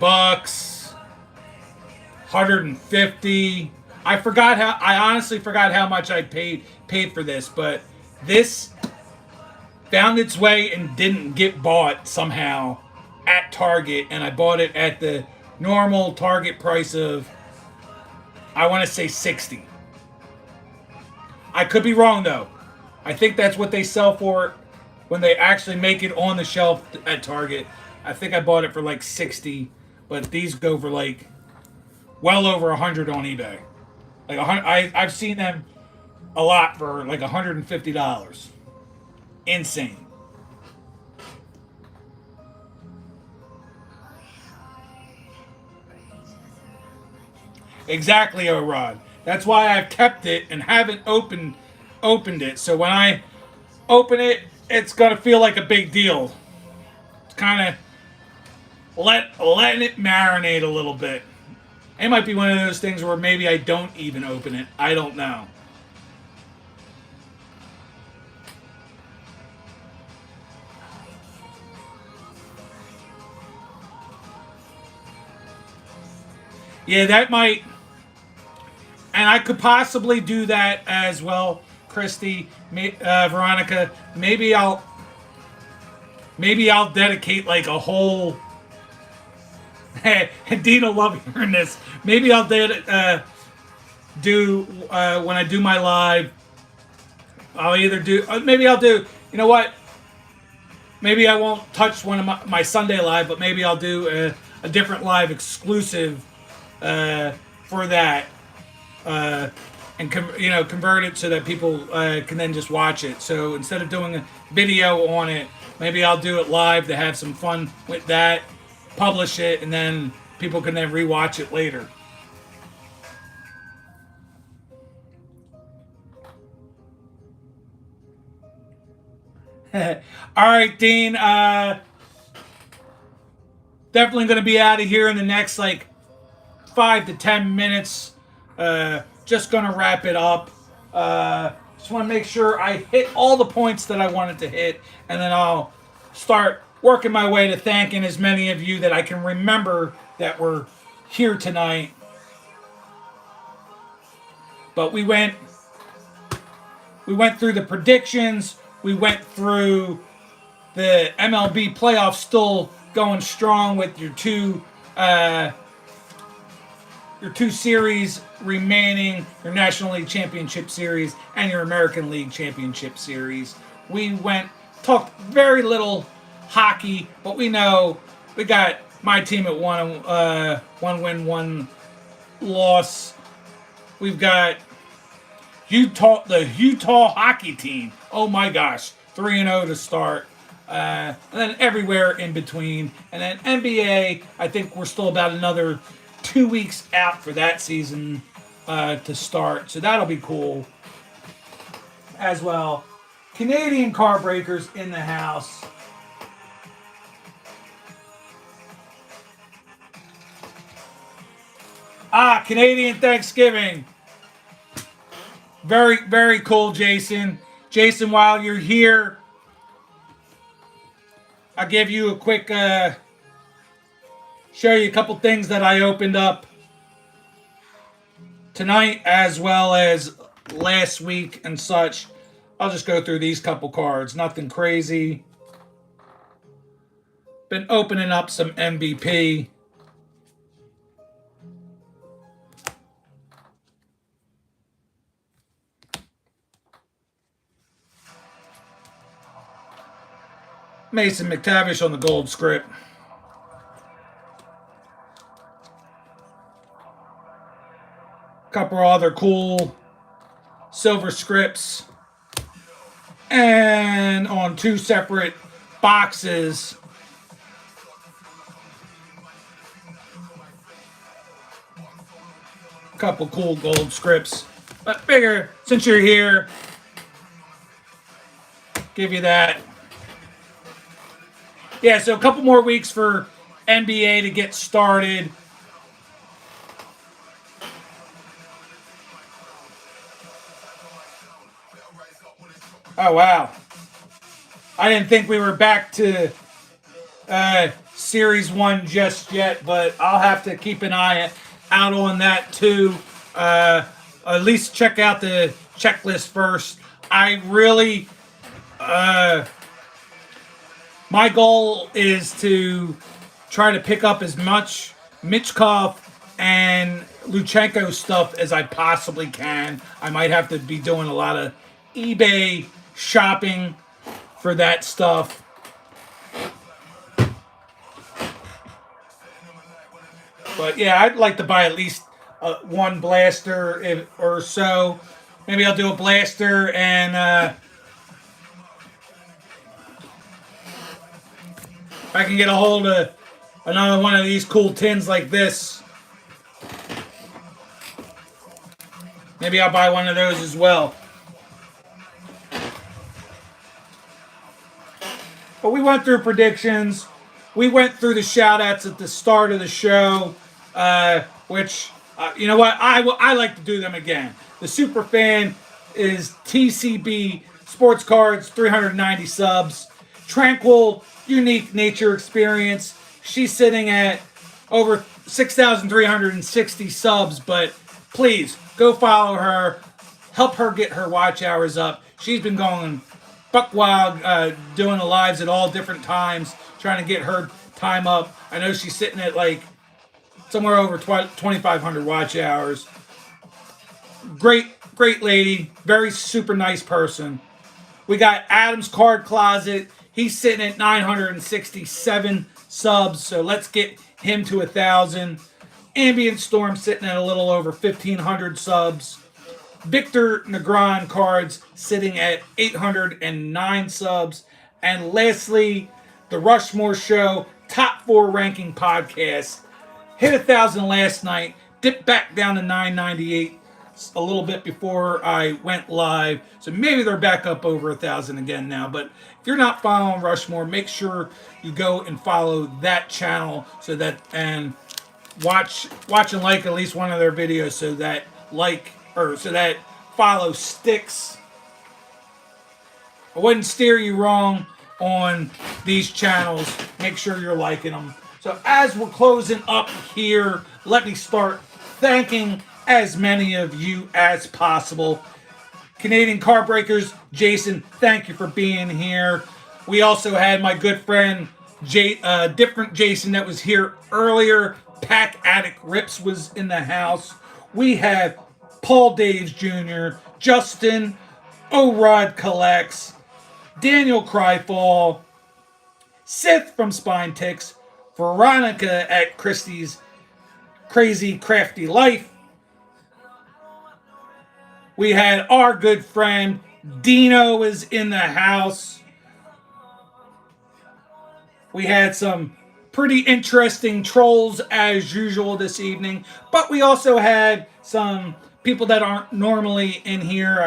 $150. I honestly forgot how much I paid for this, but this found its way and didn't get bought somehow at Target, and I bought it at the normal Target price of, I want to say, $60. I could be wrong though. I think that's what they sell for when they actually make it on the shelf at Target. I think I bought it for like $60, but these go for like well over $100 on eBay. Like I've seen them a lot for like $150. Insane. Exactly, Rod. That's why I've kept it and haven't opened it. So when I open it, it's gonna feel like a big deal. It's kind of letting it marinate a little bit. It might be one of those things where maybe I don't even open it. I don't know. Yeah, that might. And I could possibly do that as well, Christy, Veronica. Maybe I'll dedicate like a whole. Dina, love hearing this. Maybe I'll do when I do my live. I'll either do. Maybe I'll do. You know what? Maybe I won't touch one of my Sunday live, but maybe I'll do a different live exclusive for that. And convert it so that people can then just watch it. So instead of doing a video on it, maybe I'll do it live to have some fun with that, publish it, and then people can then rewatch it later. All right, Dean. Definitely going to be out of here in the next like 5 to 10 minutes. Just gonna wrap it up. Just want to make sure I hit all the points that I wanted to hit, and then I'll start working my way to thanking as many of you that I can remember that were here tonight. But we went through the predictions. We went through the MLB playoffs, still going strong with your two your 2 series remaining, your National League Championship Series and your American League Championship Series. We talked very little hockey, but we know we got my team at one win, 1 loss. We've got the Utah hockey team. Oh my gosh, 3-0 to start. And then everywhere in between. And then NBA, I think we're still about another 2 weeks out for that season to start. So that'll be cool as well. Canadian car breakers in the house. Canadian Thanksgiving. Very, very cool, Jason. Jason, while you're here, I'll give you a quick, show you a couple things that I opened up tonight as well as last week and such. I'll just go through these couple cards. Nothing crazy. Been opening up some MVP. Mason McTavish on the gold script. Couple other cool silver scripts. And on 2 separate boxes, couple cool gold scripts. But figure, since you're here, give you that. Yeah, so a couple more weeks for NBA to get started. Oh, wow. I didn't think we were back to Series 1 just yet, but I'll have to keep an eye out on that too. At least check out the checklist first. I really... my goal is to try to pick up as much Michkov and Luchenko stuff as I possibly can. I might have to be doing a lot of eBay shopping for that stuff. But yeah, I'd like to buy at least 1 blaster or so. Maybe I'll do a blaster and if I can get a hold of another one of these cool tins like this, maybe I'll buy one of those as well. But we went through predictions. We went through the shout-outs at the start of the show, which, you know what, I like to do them again. The super fan is TCB Sports Cards, 390 subs. Tranquil Unique Nature Experience. She's sitting at over 6,360 subs, but please go follow her. Help her get her watch hours up. She's been going buck wild, doing the lives at all different times, trying to get her time up. I know she's sitting at like somewhere over 2,500 watch hours. Great lady. Very super nice person. We got Adam's Card Closet. He's sitting at 967 subs, so let's get him to 1,000. Ambient Storm sitting at a little over 1,500 subs. Victor Negron Cards sitting at 809 subs. And lastly, the Rushmore Show Top 4 Ranking Podcast. Hit 1,000 last night, dipped back down to 998 a little bit before I went live. So maybe they're back up over 1,000 again now. But if you're not following Rushmore, make sure you go and follow that channel so that, and watch and like at least one of their videos so that so that follow sticks. I wouldn't steer you wrong on these channels. Make sure you're liking them. So as we're closing up here, let me start thanking as many of you as possible. Canadian Car Breakers, Jason, thank you for being here. We also had my good friend, different Jason that was here earlier. Pack Addict Rips was in the house. We have Paul Daves Jr., Justin, O-Rod Collects, Daniel Cryfall, Sith from Spine Ticks, Veronica at Christie's Crazy Crafty Life. We had our good friend Dino was in the house. We had some pretty interesting trolls as usual this evening, but we also had some people that aren't normally in here.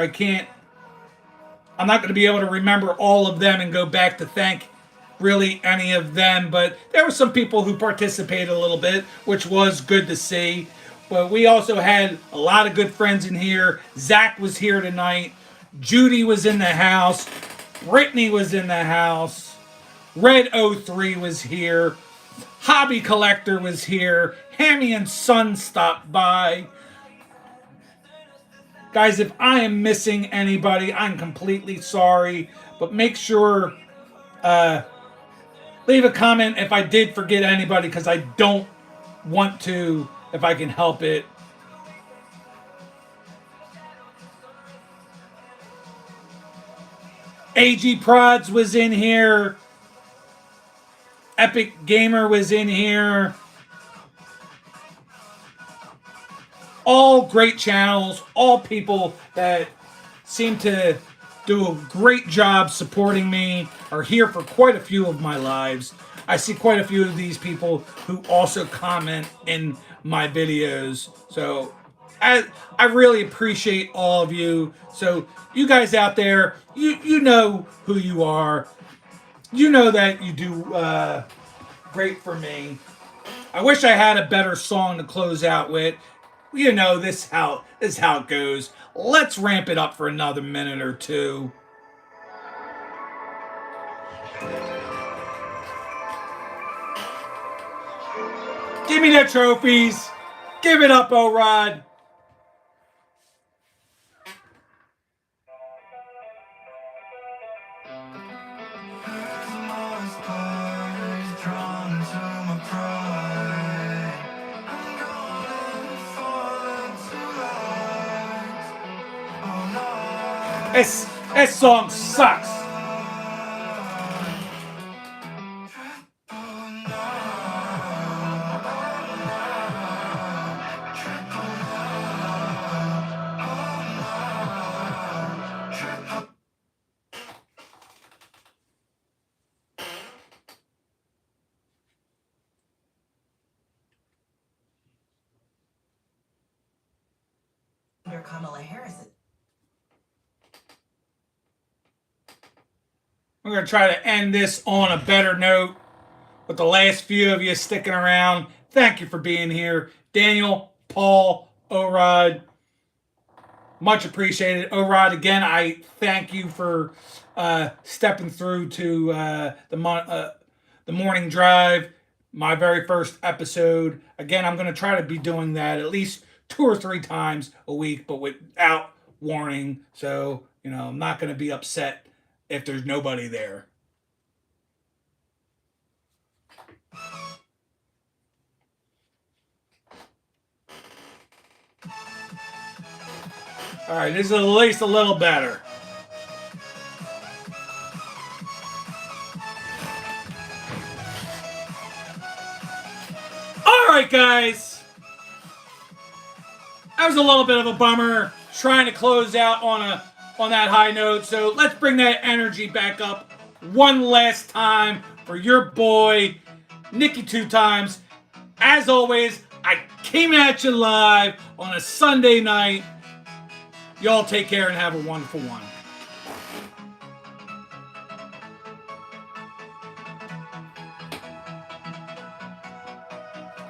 I'm not going to be able to remember all of them and go back to thank really any of them, but there were some people who participated a little bit, which was good to see. But we also had a lot of good friends in here. Zach was here tonight. Judy was in the house. Brittany was in the house. Red 03 was here. Hobby Collector was here. Hammy and Son stopped by. Guys, if I am missing anybody, I'm completely sorry. But make sure, leave a comment if I did forget anybody, because I don't want to, if I can help it. AG Prods was in here. Epic Gamer was in here. All great channels, all people that seem to do a great job supporting me, are here for quite a few of my lives. I see quite a few of these people who also comment in my videos. So I really appreciate all of you. So you guys out there, you know who you are. You know that you do great for me. I wish I had a better song to close out with. You know, this is how it goes. Let's ramp it up for another minute or two. Give me the trophies. Give it up, O-Rod. This song sucks. Kamala Harris. We're going to try to end this on a better note with the last few of you sticking around. Thank you for being here. Daniel, Paul, O-Rod, much appreciated. O-Rod, again, I thank you for stepping through to the morning drive, my very first episode. Again, I'm going to try to be doing that at least 2 or 3 times a week, but without warning. So, I'm not going to be upset if there's nobody there. All right, this is at least a little better. All right, guys. That was a little bit of a bummer, trying to close out on that high note. So let's bring that energy back up one last time for your boy, Nicky 2 Times. As always, I came at you live on a Sunday night. Y'all take care and have a wonderful one.